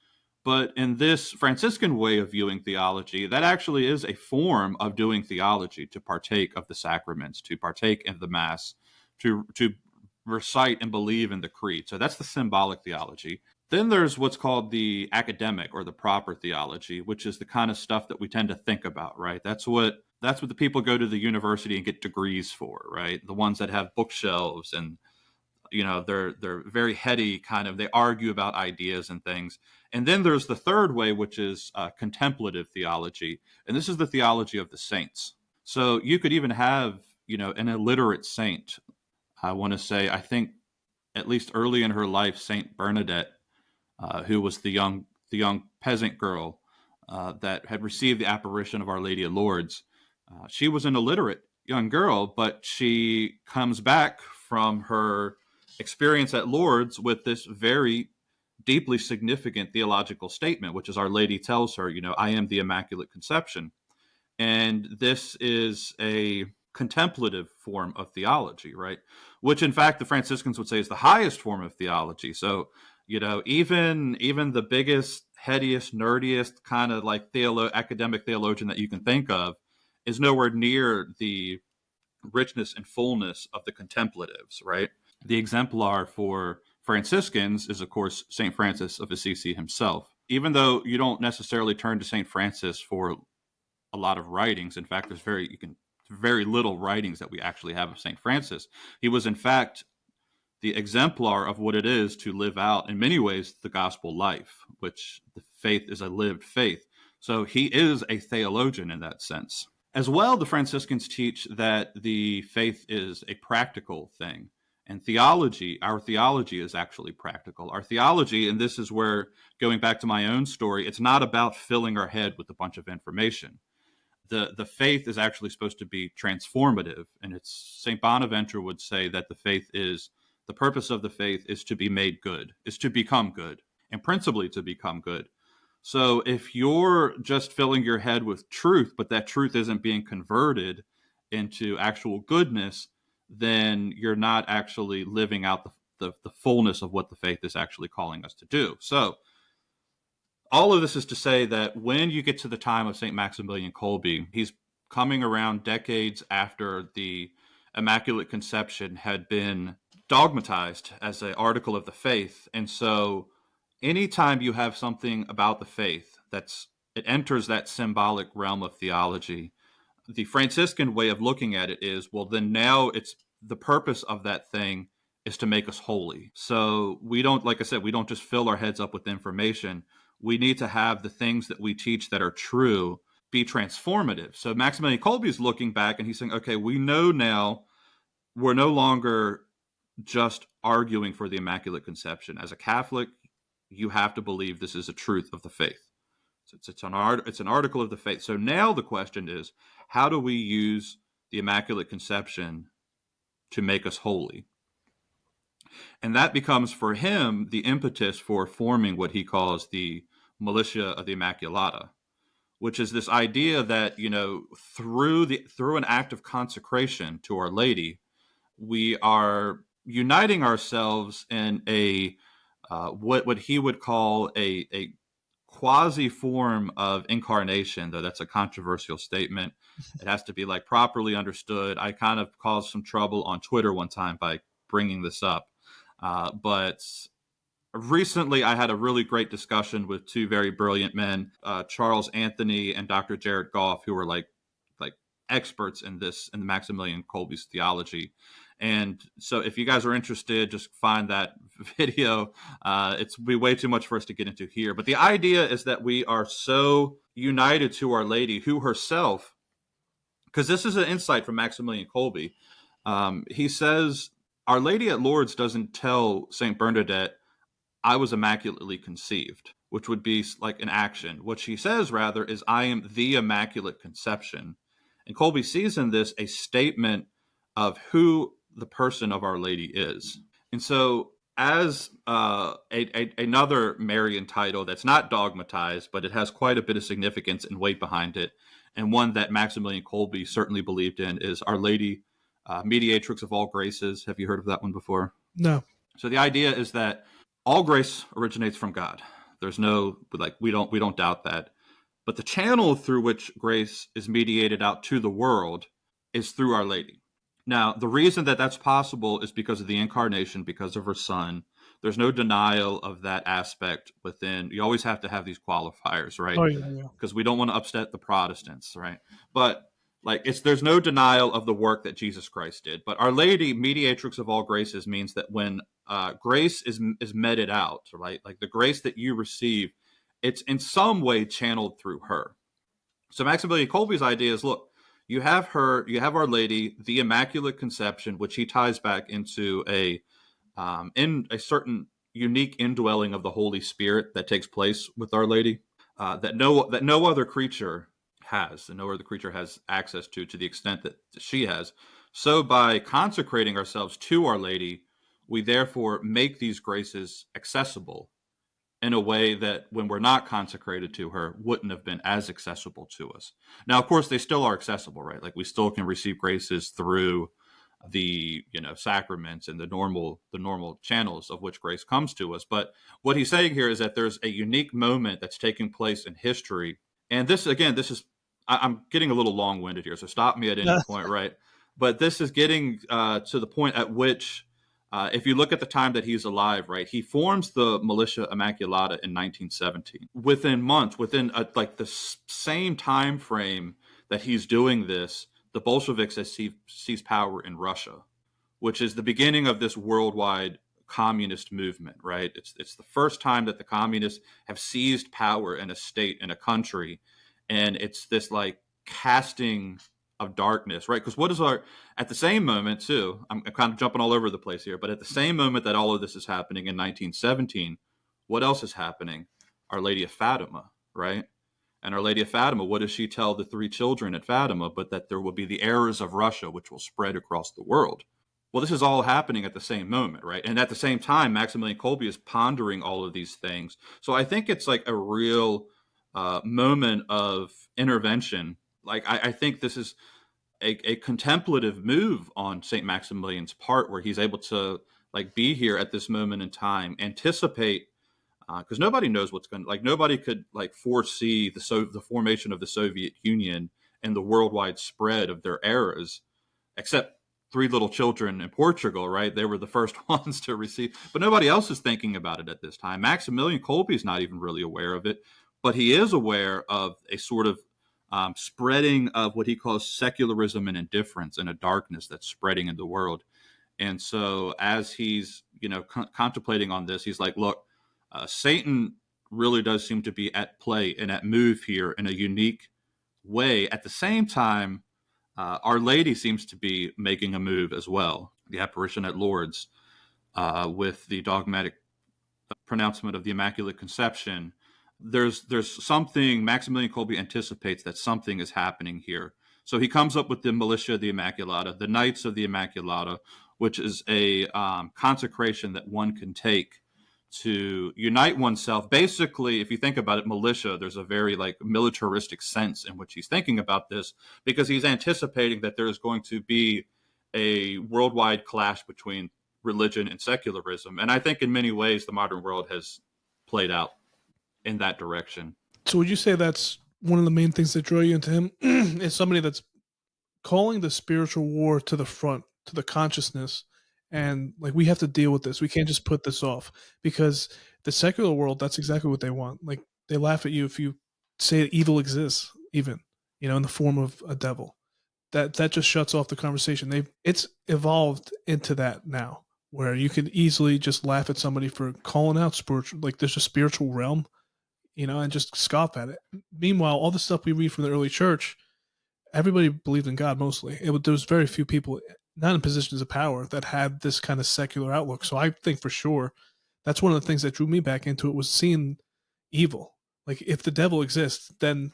S2: But in this Franciscan way of viewing theology, that actually is a form of doing theology, to partake of the sacraments, to partake in the Mass, to recite and believe in the creed. So that's the symbolic theology. Then there's what's called the academic or the proper theology, which is the kind of stuff that we tend to think about, right? That's what the people go to the university and get degrees for, right? The ones that have bookshelves and they're very heady, kind of, they argue about ideas and things. And then there's the third way, which is contemplative theology, and this is the theology of the saints. So you could even have an illiterate saint. I want to say, I think at least early in her life, Saint Bernadette, who was the young peasant girl that had received the apparition of Our Lady of Lourdes. She was an illiterate young girl, but she comes back from her experience at Lourdes with this very deeply significant theological statement, which is Our Lady tells her, I am the Immaculate Conception. And this is a contemplative form of theology, right? Which in fact the Franciscans would say is the highest form of theology. So, even the biggest, headiest, nerdiest kind of like academic theologian that you can think of is nowhere near the richness and fullness of the contemplatives, right? The exemplar for Franciscans is, of course, St. Francis of Assisi himself. Even though you don't necessarily turn to St. Francis for a lot of writings, in fact, there's very little writings that we actually have of St. Francis. He was, in fact, the exemplar of what it is to live out, in many ways, the gospel life, which the faith is a lived faith. So he is a theologian in that sense. As well, the Franciscans teach that the faith is a practical thing. And our theology is actually practical. Our theology, and this is where, going back to my own story, it's not about filling our head with a bunch of information. The faith is actually supposed to be transformative. And St. Bonaventure would say that the purpose of the faith is to be made good, is to become good, and principally to become good. So if you're just filling your head with truth, but that truth isn't being converted into actual goodness, then you're not actually living out the fullness of what the faith is actually calling us to do. So all of this is to say that when you get to the time of St. Maximilian Kolbe, he's coming around decades after the Immaculate Conception had been dogmatized as an article of the faith. And so anytime you have something about the faith it enters that symbolic realm of theology, the Franciscan way of looking at it is, well, then now it's the purpose of that thing is to make us holy. So we don't, like I said, we don't just fill our heads up with information. We need to have the things that we teach that are true be transformative. So Maximilian Kolbe is looking back and he's saying, okay, we know now we're no longer just arguing for the Immaculate Conception. As a Catholic, you have to believe this is a truth of the faith. So it's an article of the faith. So now the question is, how do we use the Immaculate Conception to make us holy? And that becomes for him the impetus for forming what he calls the Militia of the Immaculata, which is this idea that, through an act of consecration to Our Lady, we are uniting ourselves in a what he would call a quasi form of incarnation, though that's a controversial statement. It has to be properly understood. I kind of caused some trouble on Twitter one time by bringing this up. But recently I had a really great discussion with two very brilliant men, Charles Anthony and Dr. Jared Goff, who are like experts in the Maximilian Kolbe's theology. And so if you guys are interested, just find that video. It's be way too much for us to get into here. But the idea is that we are so united to Our Lady, who herself, because this is an insight from Maximilian Kolbe. He says, Our Lady at Lourdes doesn't tell St. Bernadette, I was immaculately conceived, which would be like an action. What she says, rather, is I am the Immaculate Conception. And Kolbe sees in this a statement of who the person of Our Lady is. And so as another Marian title that's not dogmatized, but it has quite a bit of significance and weight behind it, and one that Maximilian Kolbe certainly believed in, is Our Lady, Mediatrix of all graces. Have you heard of that one before?
S1: No.
S2: So the idea is that all grace originates from God. There's no, we don't doubt that. But the channel through which grace is mediated out to the world is through Our Lady. Now, the reason that that's possible is because of the incarnation, because of her son. There's no denial of that aspect within. You always have to have these qualifiers, right?
S1: Oh, yeah.
S2: Because we don't want to upset the Protestants, right? But there's no denial of the work that Jesus Christ did. But Our Lady, Mediatrix of all graces, means that when grace is meted out, right? Like the grace that you receive, it's in some way channeled through her. So Maximilian Kolbe's idea is, look, you have Our Lady, the Immaculate Conception, which he ties back into in a certain unique indwelling of the Holy Spirit that takes place with Our Lady, that no other creature has, and no other creature has access to the extent that she has. So by consecrating ourselves to Our Lady, we therefore make these graces accessible in a way that when we're not consecrated to her wouldn't have been as accessible to us. Now, of course, they still are accessible, right? Like we still can receive graces through the sacraments and the normal channels of which grace comes to us. But what he's saying here is that there's a unique moment that's taking place in history. And this is, I'm getting a little long-winded here, so stop me at any point, right? But this is getting to the point at which, if you look at the time that he's alive, right, he forms the Militia Immaculata in 1917. Within months, within the same time frame that he's doing this, the Bolsheviks have seized power in Russia, which is the beginning of this worldwide communist movement, right? It's the first time that the communists have seized power in a state, in a country, and it's this casting of darkness, right? Because at the same moment too, I'm kind of jumping all over the place here, but at the same moment that all of this is happening in 1917, what else is happening? Our Lady of Fatima, right? And Our Lady of Fatima, what does she tell the three children at Fatima? But that there will be the errors of Russia, which will spread across the world. Well, this is all happening at the same moment, right? And at the same time, Maximilian Kolbe is pondering all of these things. So I think it's a real moment of intervention. I think this is a contemplative move on St. Maximilian's part, where he's able to like be here at this moment in time, anticipate, because nobody knows what's going to, like, nobody could like foresee the formation of the Soviet Union and the worldwide spread of their eras, except three little children in Portugal, right? They were the first ones to receive, but nobody else is thinking about it at this time. Maximilian Kolbe is not even really aware of it, but he is aware of a sort of spreading of what he calls secularism and indifference and a darkness that's spreading in the world. And so as he's, contemplating on this, he's like, look, Satan really does seem to be at play and at move here in a unique way. At the same time, Our Lady seems to be making a move as well. The apparition at Lourdes, with the dogmatic pronouncement of the Immaculate Conception. There's something. Maximilian Kolbe anticipates that something is happening here. So he comes up with the Militia of the Immaculata, the Knights of the Immaculata, which is a consecration that one can take to unite oneself. Basically, if you think about it, militia, there's a very like militaristic sense in which he's thinking about this, because he's anticipating that there's going to be a worldwide clash between religion and secularism. And I think in many ways the modern world has played out in that direction.
S1: So would you say that's one of the main things that drew you into him? Is somebody that's calling the spiritual war to the front, to the consciousness, and like we have to deal with this. We can't just put this off, because the secular world, that's exactly what they want. Like they laugh at you if you say that evil exists, even, in the form of a devil. That just shuts off the conversation. It's evolved into that now, where you can easily just laugh at somebody for calling out spiritual, like there's a spiritual realm, and just scoff at it. Meanwhile, all the stuff we read from the early church, everybody believed in God mostly. There was very few people not in positions of power that had this kind of secular outlook. So I think for sure that's one of the things that drew me back into it, was seeing evil. Like if the devil exists, then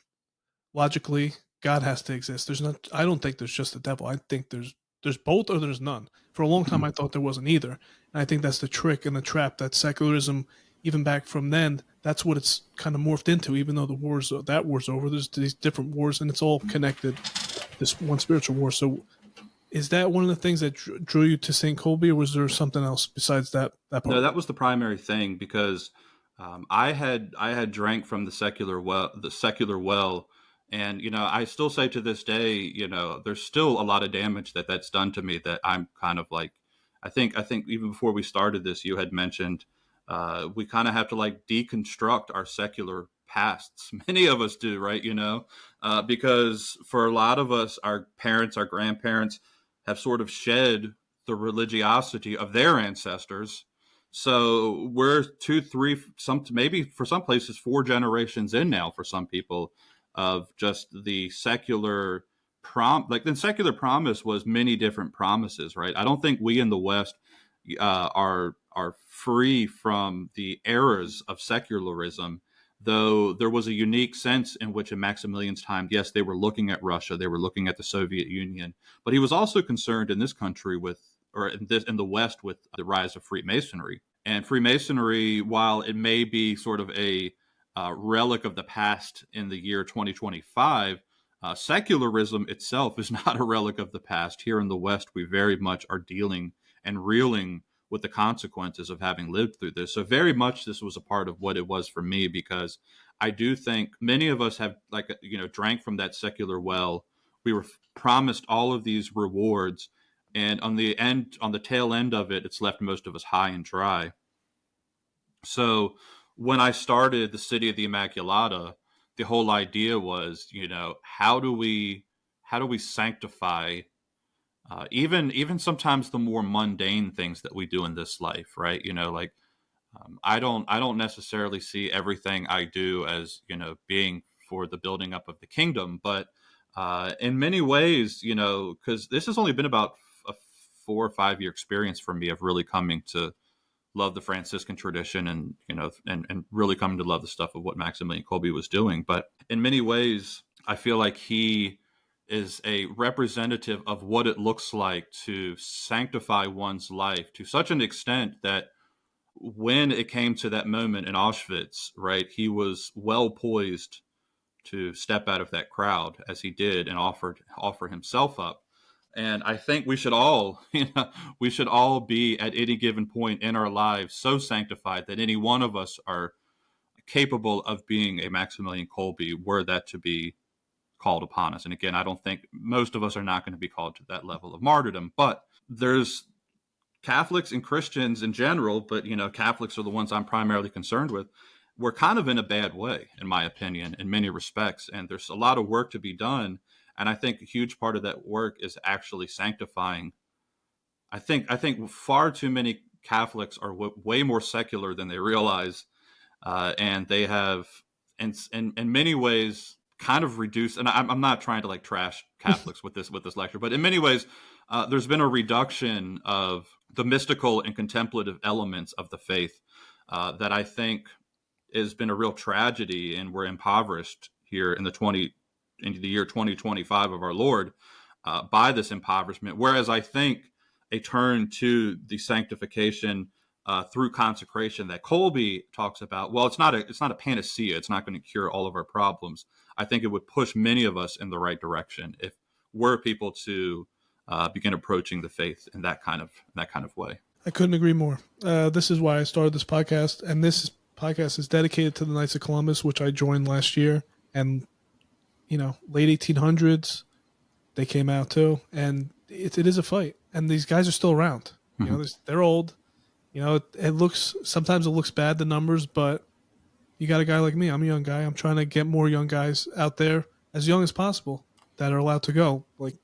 S1: logically God has to exist. I don't think there's just the devil. I think there's both or there's none. For a long time I thought there wasn't either. And I think that's the trick and the trap that secularism, even back from then, that's what it's kind of morphed into. Even though that war's over, there's these different wars and it's all connected, this one spiritual war. So is that one of the things that drew you to St. Kolbe, or was there something else besides that part?
S2: No, that was the primary thing, because I had drank from the secular well, and I still say to this day, there's still a lot of damage that's done to me, that I'm kind of like, I think even before we started this, you had mentioned we kind of have to like deconstruct our secular pasts. Many of us do, right? Because for a lot of us, our parents, our grandparents have sort of shed the religiosity of their ancestors. So we're 2, 3, maybe for some places 4 generations in now for some people, of just the secular the secular promise was many different promises, right? I don't think we in the West are free from the errors of secularism, though there was a unique sense in which in Maximilian's time, yes, they were looking at Russia, they were looking at the Soviet Union, but he was also concerned in this country in the West with the rise of Freemasonry. And Freemasonry, while it may be sort of a relic of the past in the year 2025, secularism itself is not a relic of the past. Here in the West, we very much are dealing and reeling with the consequences of having lived through this. So very much this was a part of what it was for me, because I do think many of us have drank from that secular well. We were promised all of these rewards, and on the tail end of it, it's left most of us high and dry. So when I started the City of the Immaculata, the whole idea was, how do we sanctify even sometimes the more mundane things that we do in this life, right? I don't necessarily see everything I do as being for the building up of the kingdom, but in many ways, because this has only been about a 4 or 5 year experience for me of really coming to love the Franciscan tradition, and and really coming to love the stuff of what Maximilian Kolbe was doing. But in many ways, I feel like he is a representative of what it looks like to sanctify one's life to such an extent that when it came to that moment in Auschwitz, right, he was well poised to step out of that crowd as he did and offer himself up. And I think we should all, we should all be at any given point in our lives so sanctified that any one of us are capable of being a Maximilian Kolbe were that to be called upon us. And again, I don't think most of us are not going to be called to that level of martyrdom, but there's Catholics and Christians in general, but Catholics are the ones I'm primarily concerned with. We're kind of in a bad way, in my opinion, in many respects, and there's a lot of work to be done. And I think a huge part of that work is actually sanctifying. I think far too many Catholics are way more secular than they realize, and they have, in many ways, kind of reduced. And I'm not trying to like trash Catholics with this lecture, but in many ways, there's been a reduction of the mystical and contemplative elements of the faith that I think has been a real tragedy, and we're impoverished here into the year 2025 of our Lord by this impoverishment. Whereas I think a turn to the sanctification through consecration that Kolbe talks about, well, it's not a panacea. It's not going to cure all of our problems. I think it would push many of us in the right direction if we're people to begin approaching the faith in that kind of way.
S1: I couldn't agree more. This is why I started this podcast, and this podcast is dedicated to the Knights of Columbus, which I joined last year. And late 1800s, they came out too, and it is a fight. And these guys are still around.
S2: Mm-hmm.
S1: They're old. Sometimes it looks bad, the numbers, but you got a guy like me. I'm a young guy. I'm trying to get more young guys out there, as young as possible, that are allowed to go. Like,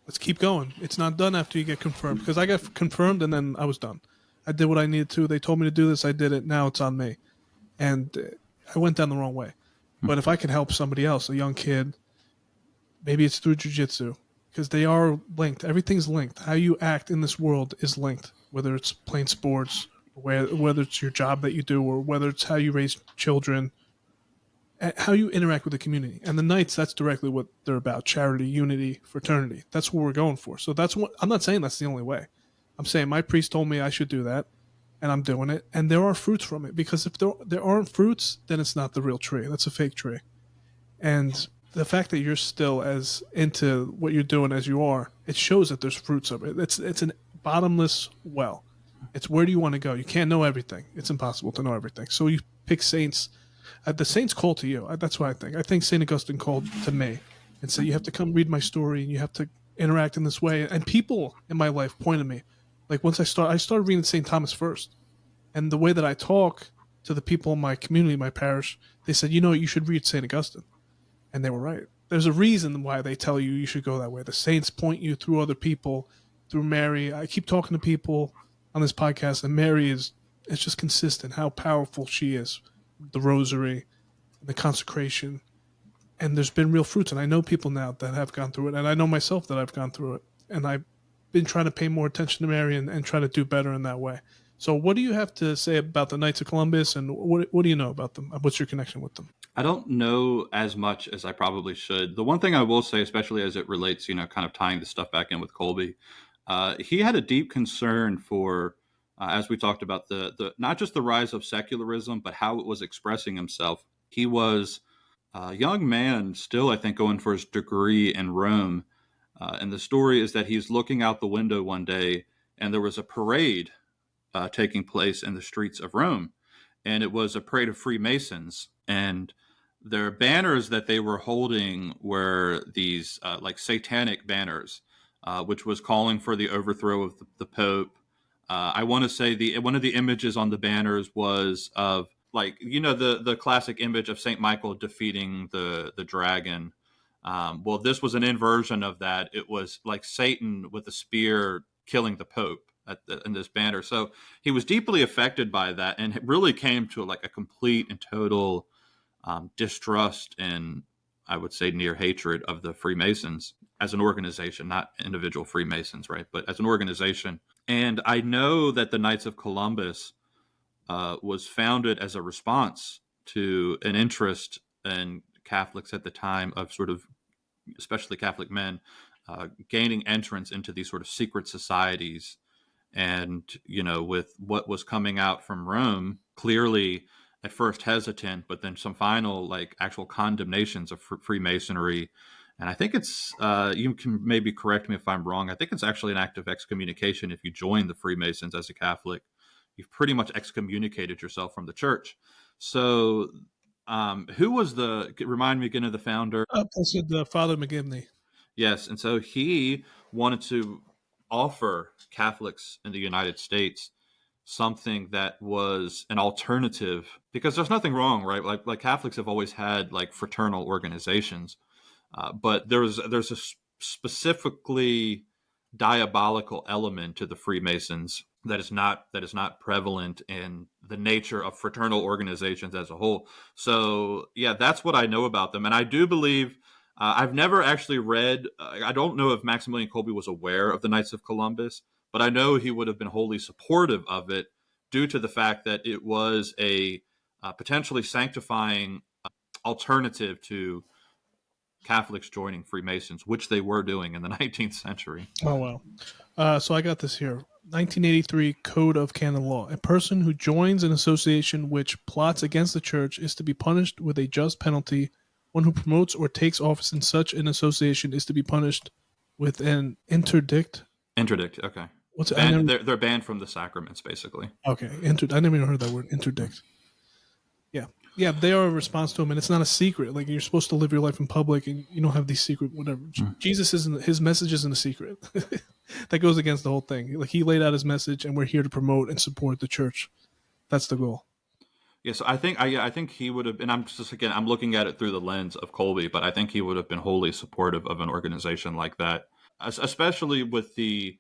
S1: let's keep going. It's not done after you get confirmed, because I got confirmed and then I was done. I did what I needed to. They told me to do this. I did it. Now it's on me. And I went down the wrong way. But if I can help somebody else, a young kid, maybe it's through jiu-jitsu, because they are linked. Everything's linked. How you act in this world is linked, whether it's playing sports, whether it's your job that you do, or whether it's how you raise children, how you interact with the community. And the Knights, that's directly what they're about: charity, unity, fraternity. That's what we're going for. So I'm not saying that's the only way. I'm saying my priest told me I should do that, and I'm doing it. And there are fruits from it, because if there aren't fruits, then it's not the real tree. That's a fake tree. And the fact that you're still as into what you're doing as you are, it shows that there's fruits of it. It's an bottomless well. It's where do you want to go? You can't know everything. It's impossible to know everything. So you pick saints. The saints call to you. That's what I think. I think St. Augustine called to me and said, you have to come read my story, and you have to interact in this way. And people in my life pointed me. Like, once I started reading St. Thomas first. And the way that I talk to the people in my community, my parish, they said, you should read St. Augustine. And they were right. There's a reason why they tell you should go that way. The saints point you through other people, through Mary. I keep talking to people on this podcast, and Mary it's just consistent how powerful she is. The rosary, the consecration, and there's been real fruits. And I know people now that have gone through it, and I know myself that I've gone through it. And I've been trying to pay more attention to Mary and try to do better in that way. So what do you have to say about the Knights of Columbus, and what do you know about them? What's your connection with them?
S2: I don't know as much as I probably should. The one thing I will say, especially as it relates, kind of tying the stuff back in with Kolbe, he had a deep concern for, as we talked about, the not just the rise of secularism, but how it was expressing himself. He was a young man still, I think, going for his degree in Rome. And the story is that he's looking out the window one day, and there was a parade taking place in the streets of Rome. And it was a parade of Freemasons. And their banners that they were holding were these like satanic banners, which was calling for the overthrow of the Pope. I want to say one of the images on the banners was of, like, the classic image of Saint Michael defeating the dragon. Well, this was an inversion of that. It was like Satan with a spear killing the Pope in this banner. So he was deeply affected by that, and it really came to like a complete and total distrust and, I would say, near hatred of the Freemasons as an organization, not individual Freemasons, right? But as an organization. And I know that the Knights of Columbus was founded as a response to an interest in Catholics at the time of sort of, especially Catholic men, gaining entrance into these sort of secret societies. And, with what was coming out from Rome, clearly at first hesitant, but then some final, like, actual condemnations of Freemasonry And I think it's, you can maybe correct me if I'm wrong. I think it's actually an act of excommunication if you join the Freemasons as a Catholic. You've pretty much excommunicated yourself from the church. So, who was remind me again of the founder?
S1: That's the Father McGivney.
S2: Yes. And so he wanted to offer Catholics in the United States something that was an alternative, because there's nothing wrong, right? Like Catholics have always had like fraternal organizations, but there's a specifically diabolical element to the Freemasons that is not prevalent in the nature of fraternal organizations as a whole. So yeah, that's what I know about them, and I do believe. I've never actually read. I don't know if Maximilian Kolbe was aware of the Knights of Columbus, but I know he would have been wholly supportive of it due to the fact that it was a potentially sanctifying alternative to Catholics joining Freemasons, which they were doing in the 19th century.
S1: Oh, wow. So I got this here. 1983 Code of Canon Law. A person who joins an association which plots against the church is to be punished with a just penalty. One who promotes or takes office in such an association is to be punished with an interdict.
S2: Interdict, okay.
S1: What's it?
S2: They're banned from the sacraments, basically.
S1: Okay, I never even heard that word, interdict. Yeah. Yeah, they are a response to him, and it's not a secret. Like, you're supposed to live your life in public, and you don't have these secret whatever. Jesus isn't, his message isn't a secret. That goes against the whole thing. Like, he laid out his message, and we're here to promote and support the church. That's the goal.
S2: Yeah, so I think he would have, and I'm looking at it through the lens of Kolbe, but I think he would have been wholly supportive of an organization like that, especially with the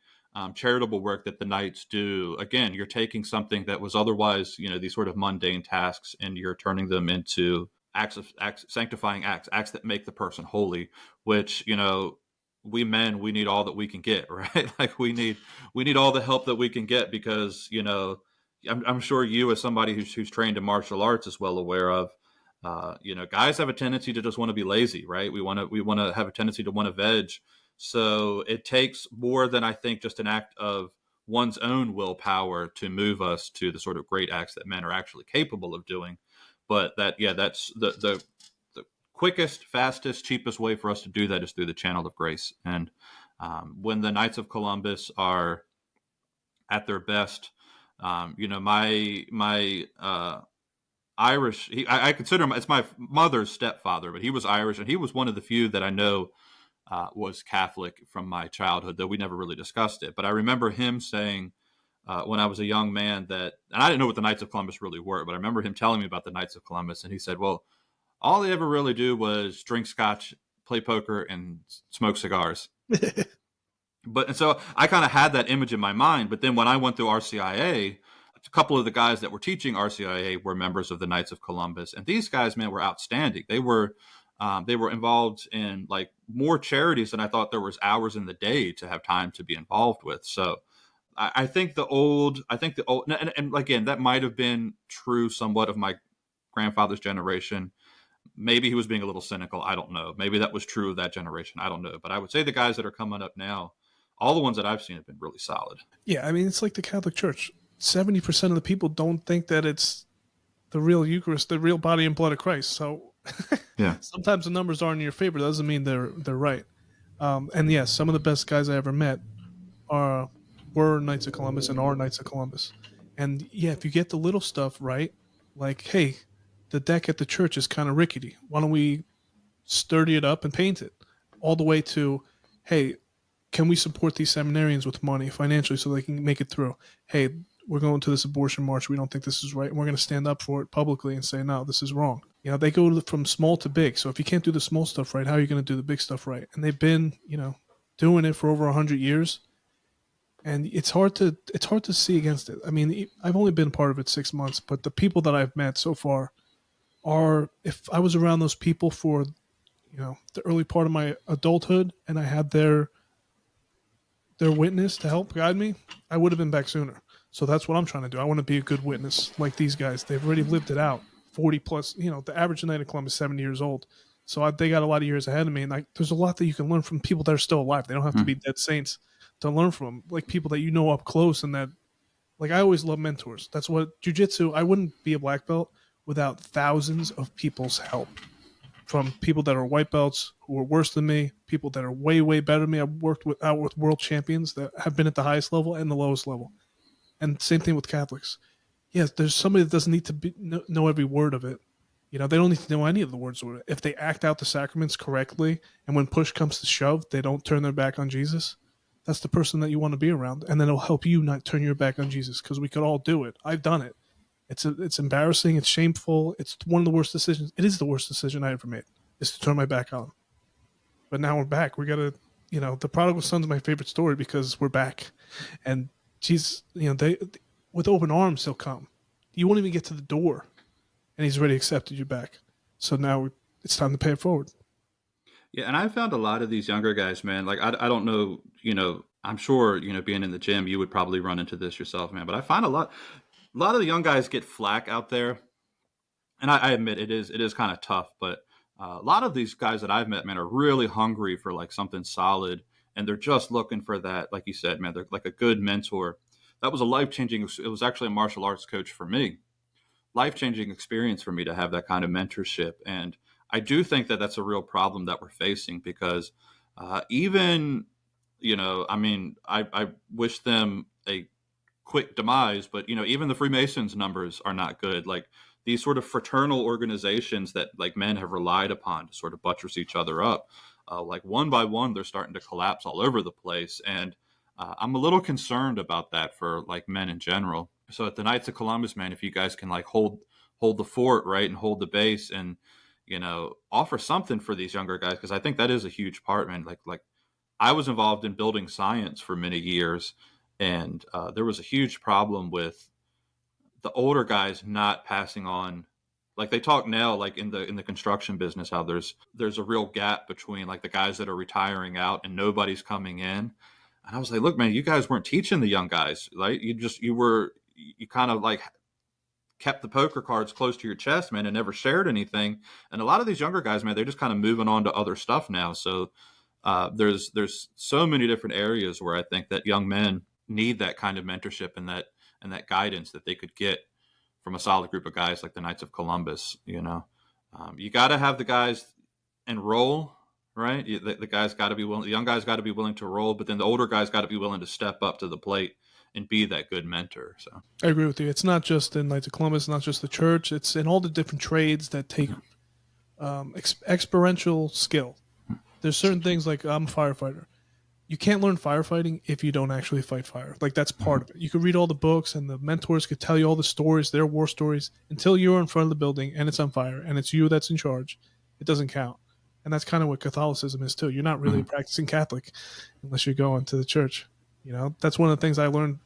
S2: charitable work that the Knights do. Again, you're taking something that was otherwise, these sort of mundane tasks, and you're turning them into sanctifying acts that make the person holy. Which we men, we need all that we can get, right? Like we need all the help that we can get, because I'm sure you, as somebody who's trained in martial arts, is well aware of. Guys have a tendency to just want to be lazy, right? We want to have a tendency to want to veg. So it takes more than, I think, just an act of one's own willpower to move us to the sort of great acts that men are actually capable of doing. But that's the quickest, fastest, cheapest way for us to do that is through the channel of grace. And when the Knights of Columbus are at their best, my Irish, I consider him, it's my mother's stepfather, but he was Irish, and he was one of the few that I know was Catholic from my childhood, though we never really discussed it. But I remember him saying when I was a young man and I didn't know what the Knights of Columbus really were, but I remember him telling me about the Knights of Columbus, and he said, well, all they ever really do was drink scotch, play poker, and smoke cigars. And so I kind of had that image in my mind. But then when I went through RCIA, a couple of the guys that were teaching RCIA were members of the Knights of Columbus, and these guys, man, were outstanding. They were involved in like more charities than I thought there was hours in the day to have time to be involved with. So I think the old, and again, that might have been true somewhat of my grandfather's generation. Maybe he was being a little cynical. I don't know. Maybe that was true of that generation. I don't know. But I would say the guys that are coming up now, all the ones that I've seen have been really solid.
S1: Yeah, I mean, it's like the Catholic Church. 70% of the people don't think that it's the real Eucharist, the real body and blood of Christ. So
S2: yeah,
S1: sometimes the numbers are in your favor. That doesn't mean they're right. And yes, some of the best guys I ever met were Knights of Columbus and are Knights of Columbus. And yeah, if you get the little stuff right, like, hey, the deck at the church is kind of rickety. Why don't we sturdy it up and paint it? All the way to, hey, can we support these seminarians with money financially so they can make it through? Hey, we're going to this abortion march. We don't think this is right. And we're going to stand up for it publicly and say, no, this is wrong. They go from small to big. So if you can't do the small stuff right, how are you going to do the big stuff right? And they've been, doing it for over 100 years. And it's hard to see against it. I mean, I've only been part of it 6 months, but the people that I've met so far are, if I was around those people for, the early part of my adulthood and I had their witness to help guide me, I would have been back sooner. So that's what I'm trying to do. I want to be a good witness like these guys. They've already lived it out. 40 plus, the average Knight of Columbus is 70 years old. So they got a lot of years ahead of me. And there's a lot that you can learn from people that are still alive. They don't have to be dead saints to learn from them. Like people that up close, and that, like, I always love mentors. That's what jiu-jitsu, I wouldn't be a black belt without thousands of people's help. from people that are white belts who are worse than me, people that are way, way better than me. I've worked out with world champions that have been at the highest level and the lowest level. And same thing with Catholics. Yes, there's somebody that doesn't need to know every word of it. You know, they don't need to know any of the words of it. If they act out the sacraments correctly, and when push comes to shove, they don't turn their back on Jesus, that's the person that you want to be around. And then it'll help you not turn your back on Jesus, because we could all do it. I've done it. It's embarrassing. It's shameful. It's one of the worst decisions. It is the worst decision I ever made, is to turn my back on him. But now we're back. We got to, the prodigal son's my favorite story because we're back. And Jesus, with open arms, he'll come. You won't even get to the door, and he's already accepted you back. So now it's time to pay it forward.
S2: Yeah, and I found a lot of these younger guys, man. Like I don't know, I'm sure, being in the gym, you would probably run into this yourself, man. But I find a lot of the young guys get flack out there, and I admit it is kind of tough. But a lot of these guys that I've met, man, are really hungry for like something solid, and they're just looking for that. Like you said, man, they're like a good mentor. That was a life-changing. It was actually a martial arts coach for me. Life-changing experience for me to have that kind of mentorship. And I do think that that's a real problem that we're facing, because even, I wish them a quick demise, but, even the Freemasons numbers are not good. Like these sort of fraternal organizations that like men have relied upon to sort of buttress each other up, like one by one, they're starting to collapse all over the place. And I'm a little concerned about that for like men in general. So at the Knights of Columbus, man, if you guys can like hold the fort, right, and hold the base, and offer something for these younger guys, because I think that is a huge part, man. Like I was involved in building science for many years, and there was a huge problem with the older guys not passing on. Like they talk now, like in the construction business, how there's a real gap between like the guys that are retiring out and nobody's coming in. And I was like, look, man, you guys weren't teaching the young guys, right? You kind of like kept the poker cards close to your chest, man, and never shared anything. And a lot of these younger guys, man, they're just kind of moving on to other stuff now. So there's so many different areas where I think that young men need that kind of mentorship and that guidance that they could get from a solid group of guys like the Knights of Columbus. You got to have the guys enroll. Right, the guys got to be willing. The young guys got to be willing to roll, but then the older guys got to be willing to step up to the plate and be that good mentor. So
S1: I agree with you. It's not just in Knights of Columbus, not just the church. It's in all the different trades that take experiential skill. There's certain things like I'm a firefighter. You can't learn firefighting if you don't actually fight fire. Like that's part of it. You could read all the books and the mentors could tell you all the stories, their war stories, until you're in front of the building and it's on fire and it's you that's in charge. It doesn't count. And that's kind of what Catholicism is too. You're not really practicing Catholic unless you're going to the church. That's one of the things I learned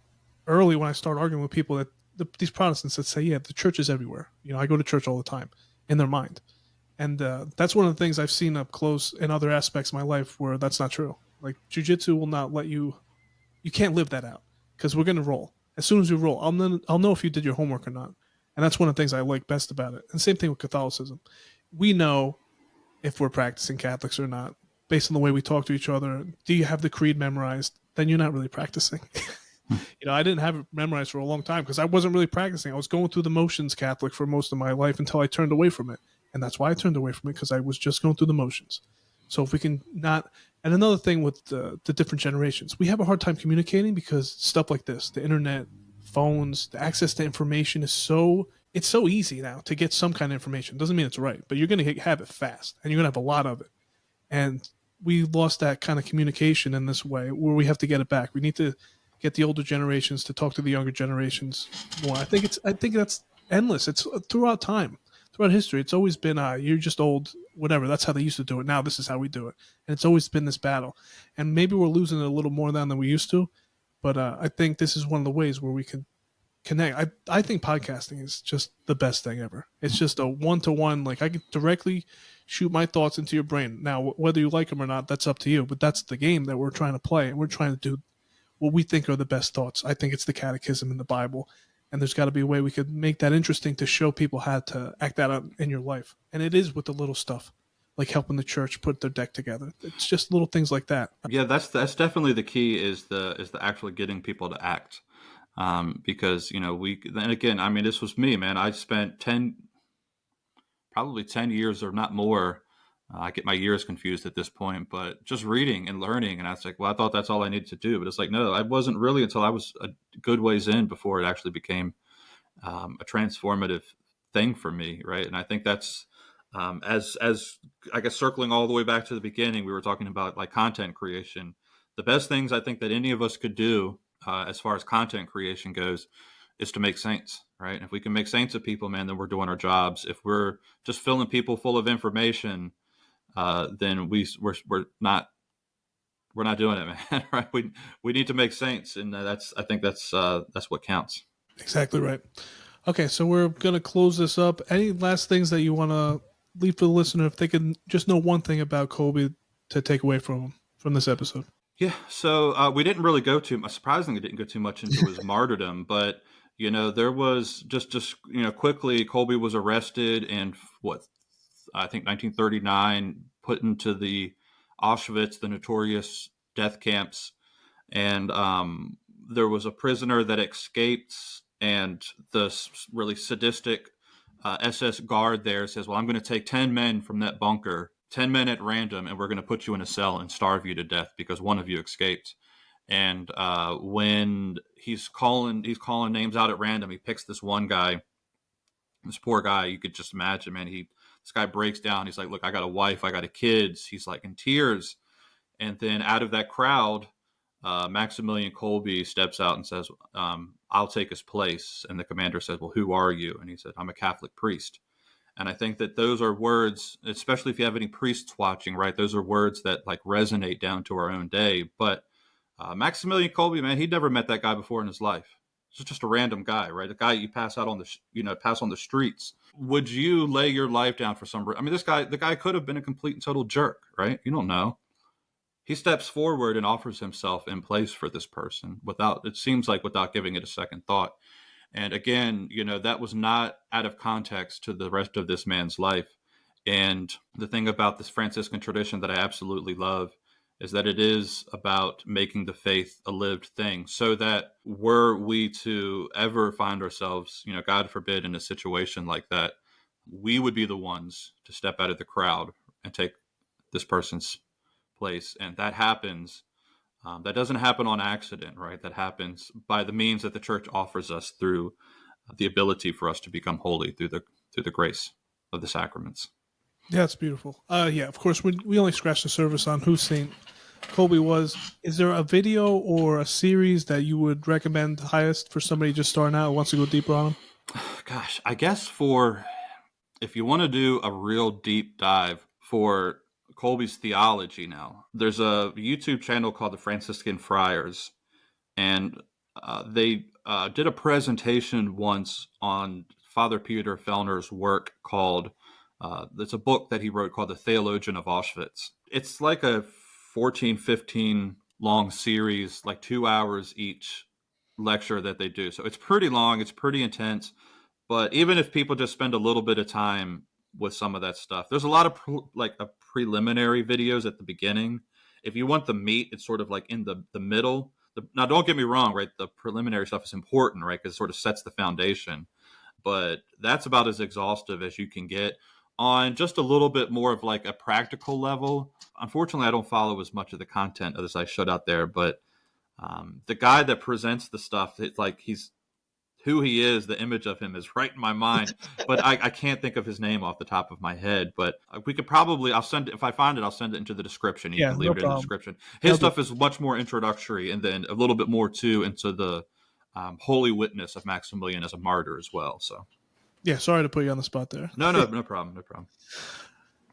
S1: early when I started arguing with people, that these Protestants that say, yeah, the church is everywhere. I go to church all the time in their mind. And that's one of the things I've seen up close in other aspects of my life where that's not true. Like jiu-jitsu will not let you can't live that out, because we're going to roll. As soon as we roll, I'll know if you did your homework or not. And that's one of the things I like best about it. And same thing with Catholicism. We know if we're practicing Catholics or not, based on the way we talk to each other. Do you have the creed memorized? Then you're not really practicing. I didn't have it memorized for a long time because I wasn't really practicing. I was going through the motions Catholic for most of my life until I turned away from it. And that's why I turned away from it, because I was just going through the motions. So if we can not, and another thing with the different generations, we have a hard time communicating because stuff like this, the internet, phones, the access to information it's so easy now to get some kind of information. Doesn't mean it's right, but you're going to have it fast and you're going to have a lot of it. And we lost that kind of communication in this way where we have to get it back. We need to get the older generations to talk to the younger generations more. I think that's endless. It's throughout time, throughout history. It's always been, you're just old, whatever. That's how they used to do it. Now this is how we do it. And it's always been this battle. And maybe we're losing it a little more now than we used to. But I think this is one of the ways where we can connect. I think podcasting is just the best thing ever. It's just a one-to-one. Like I can directly shoot my thoughts into your brain. Now, whether you like them or not, that's up to you. But that's the game that we're trying to play. And we're trying to do what we think are the best thoughts. I think it's the catechism in the Bible. And there's got to be a way we could make that interesting to show people how to act that out in your life. And it is with the little stuff, like helping the church put their deck together. It's just little things like that.
S2: Yeah, that's definitely the key, is the actually getting people to act. Because, then again, I mean, this was me, man. I spent probably 10 years or not more I get my years confused at this point, but just reading and learning. And I was like, well, I thought that's all I needed to do. But it's like, no, I wasn't really until I was a good ways in before it actually became a transformative thing for me. Right. And I think that's as I guess circling all the way back to the beginning, we were talking about like content creation. The best things I think that any of us could do as far as content creation goes is to make saints, right? And if we can make saints of people, man, then we're doing our jobs. If we're just filling people full of information, then we're not doing it, man. Right? We need to make saints, and I think that's what counts.
S1: Exactly right. Okay, so we're gonna close this up. Any last things that you want to leave for the listener, if they can just know one thing about Kolbe to take away from this episode?
S2: Yeah, so we didn't really go too surprisingly didn't go too much into his martyrdom, but there was just quickly Kolbe was arrested and what I think 1939 put into the Auschwitz, the notorious death camps, and there was a prisoner that escaped, and the really sadistic SS guard there says, "Well, I'm going to take 10 men from that bunker." 10 men at random, and we're going to put you in a cell and starve you to death because one of you escaped. And when he's calling names out at random, he picks this one guy, this poor guy. You could just imagine, man. This guy breaks down. He's like, "Look, I got a wife, I got a kids." He's like in tears. And then out of that crowd, Maximilian Kolbe steps out and says, "I'll take his place." And the commander says, "Well, who are you?" And he said, "I'm a Catholic priest." And I think that those are words, especially if you have any priests watching, right? Those are words that like resonate down to our own day. But Maximilian Kolbe, man, he'd never met that guy before in his life. It's just a random guy, right? A guy you pass out on pass on the streets. Would you lay your life down for some? I mean, the guy could have been a complete and total jerk, right? You don't know. He steps forward and offers himself in place for this person without giving it a second thought. And again, that was not out of context to the rest of this man's life. And the thing about this Franciscan tradition that I absolutely love is that it is about making the faith a lived thing, so that were we to ever find ourselves, God forbid, in a situation like that, we would be the ones to step out of the crowd and take this person's place. And that happens. That doesn't happen on accident, right? That happens by the means that the church offers us through the ability for us to become holy through the grace of the sacraments.
S1: Yeah, it's beautiful. Yeah, of course, we only scratched the surface on who Saint Kolbe was. Is there a video or a series that you would recommend highest for somebody just starting out who wants to go deeper on him?
S2: Gosh, I guess if you want to do a real deep dive for Kolbe's theology now, there's a YouTube channel called the Franciscan Friars, and they did a presentation once on Father Peter Fellner's work called, it's a book that he wrote called The Theologian of Auschwitz. It's like a 14, 15 long series, like 2 hours each lecture that they do. So it's pretty long, it's pretty intense, but even if people just spend a little bit of time with some of that stuff, there's a lot of preliminary videos at the beginning. If you want the meat, it's sort of like in the middle. Now, don't get me wrong, right? The preliminary stuff is important, right? Because it sort of sets the foundation. But that's about as exhaustive as you can get on just a little bit more of like a practical level. Unfortunately, I don't follow as much of the content as I should out there. But the guy that presents the stuff, it's like who he is, the image of him is right in my mind, but I can't think of his name off the top of my head. But we could probably, if I find it, I'll send it into the description. You can leave it in the description. His stuff is much more introductory, and then a little bit more too into the holy witness of Maximilian as a martyr as well. So,
S1: yeah, sorry to put you on the spot there.
S2: No problem.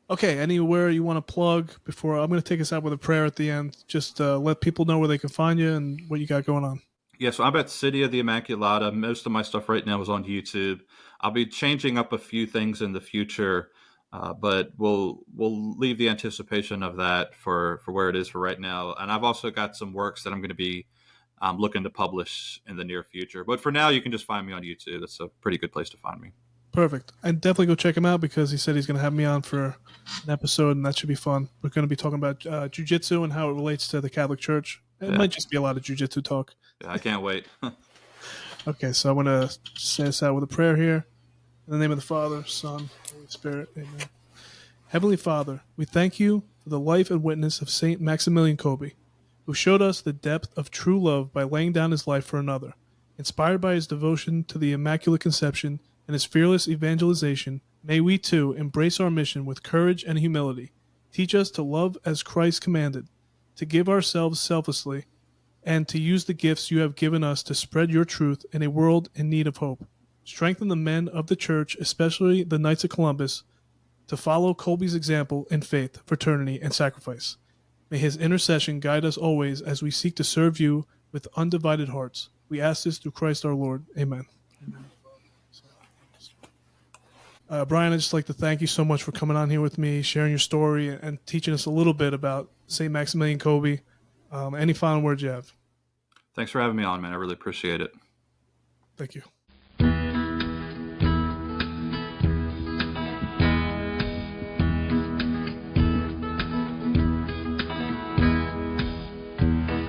S1: Okay, anywhere you want to plug before I'm going to take us out with a prayer at the end? Just let people know where they can find you and what you got going on.
S2: Yeah, so I'm at City of the Immaculata. Most of my stuff right now is on YouTube. I'll be changing up a few things in the future, but we'll leave the anticipation of that for where it is for right now. And I've also got some works that I'm going to be looking to publish in the near future. But for now, you can just find me on YouTube. That's a pretty good place to find me.
S1: Perfect. And definitely go check him out because he said he's going to have me on for an episode, and that should be fun. We're going to be talking about jiu-jitsu and how it relates to the Catholic Church. It might just be a lot of jiu-jitsu talk.
S2: Yeah, I can't wait.
S1: Okay, so I'm going to say us out with a prayer here. In the name of the Father, Son, Holy Spirit, amen. Heavenly Father, we thank you for the life and witness of Saint Maximilian Kolbe, who showed us the depth of true love by laying down his life for another. Inspired by his devotion to the Immaculate Conception and his fearless evangelization, may we too embrace our mission with courage and humility. Teach us to love as Christ commanded, to give ourselves selflessly, and to use the gifts you have given us to spread your truth in a world in need of hope. Strengthen the men of the Church, especially the Knights of Columbus, to follow Kolbe's example in faith, fraternity, and sacrifice. May his intercession guide us always as we seek to serve you with undivided hearts. We ask this through Christ our Lord. Amen. Brian, I'd just like to thank you so much for coming on here with me, sharing your story, and teaching us a little bit about St. Maximilian Kolbe. Any final words you have?
S2: Thanks for having me on, man. I really appreciate it.
S1: Thank you.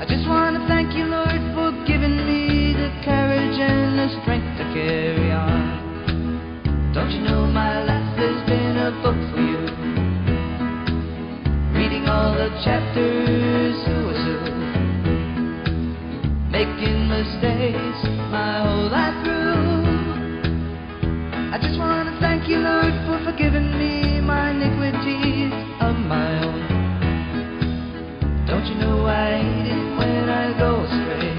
S3: I just want to thank you, Lord, for giving me the courage and the strength to carry on. Don't you know my life has been a book for you? Reading all the chapters, making mistakes my whole life through. I just want to thank you, Lord, for forgiving me my iniquities of my own. Don't you know I hate it when I go astray?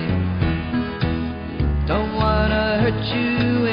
S3: Don't want to hurt you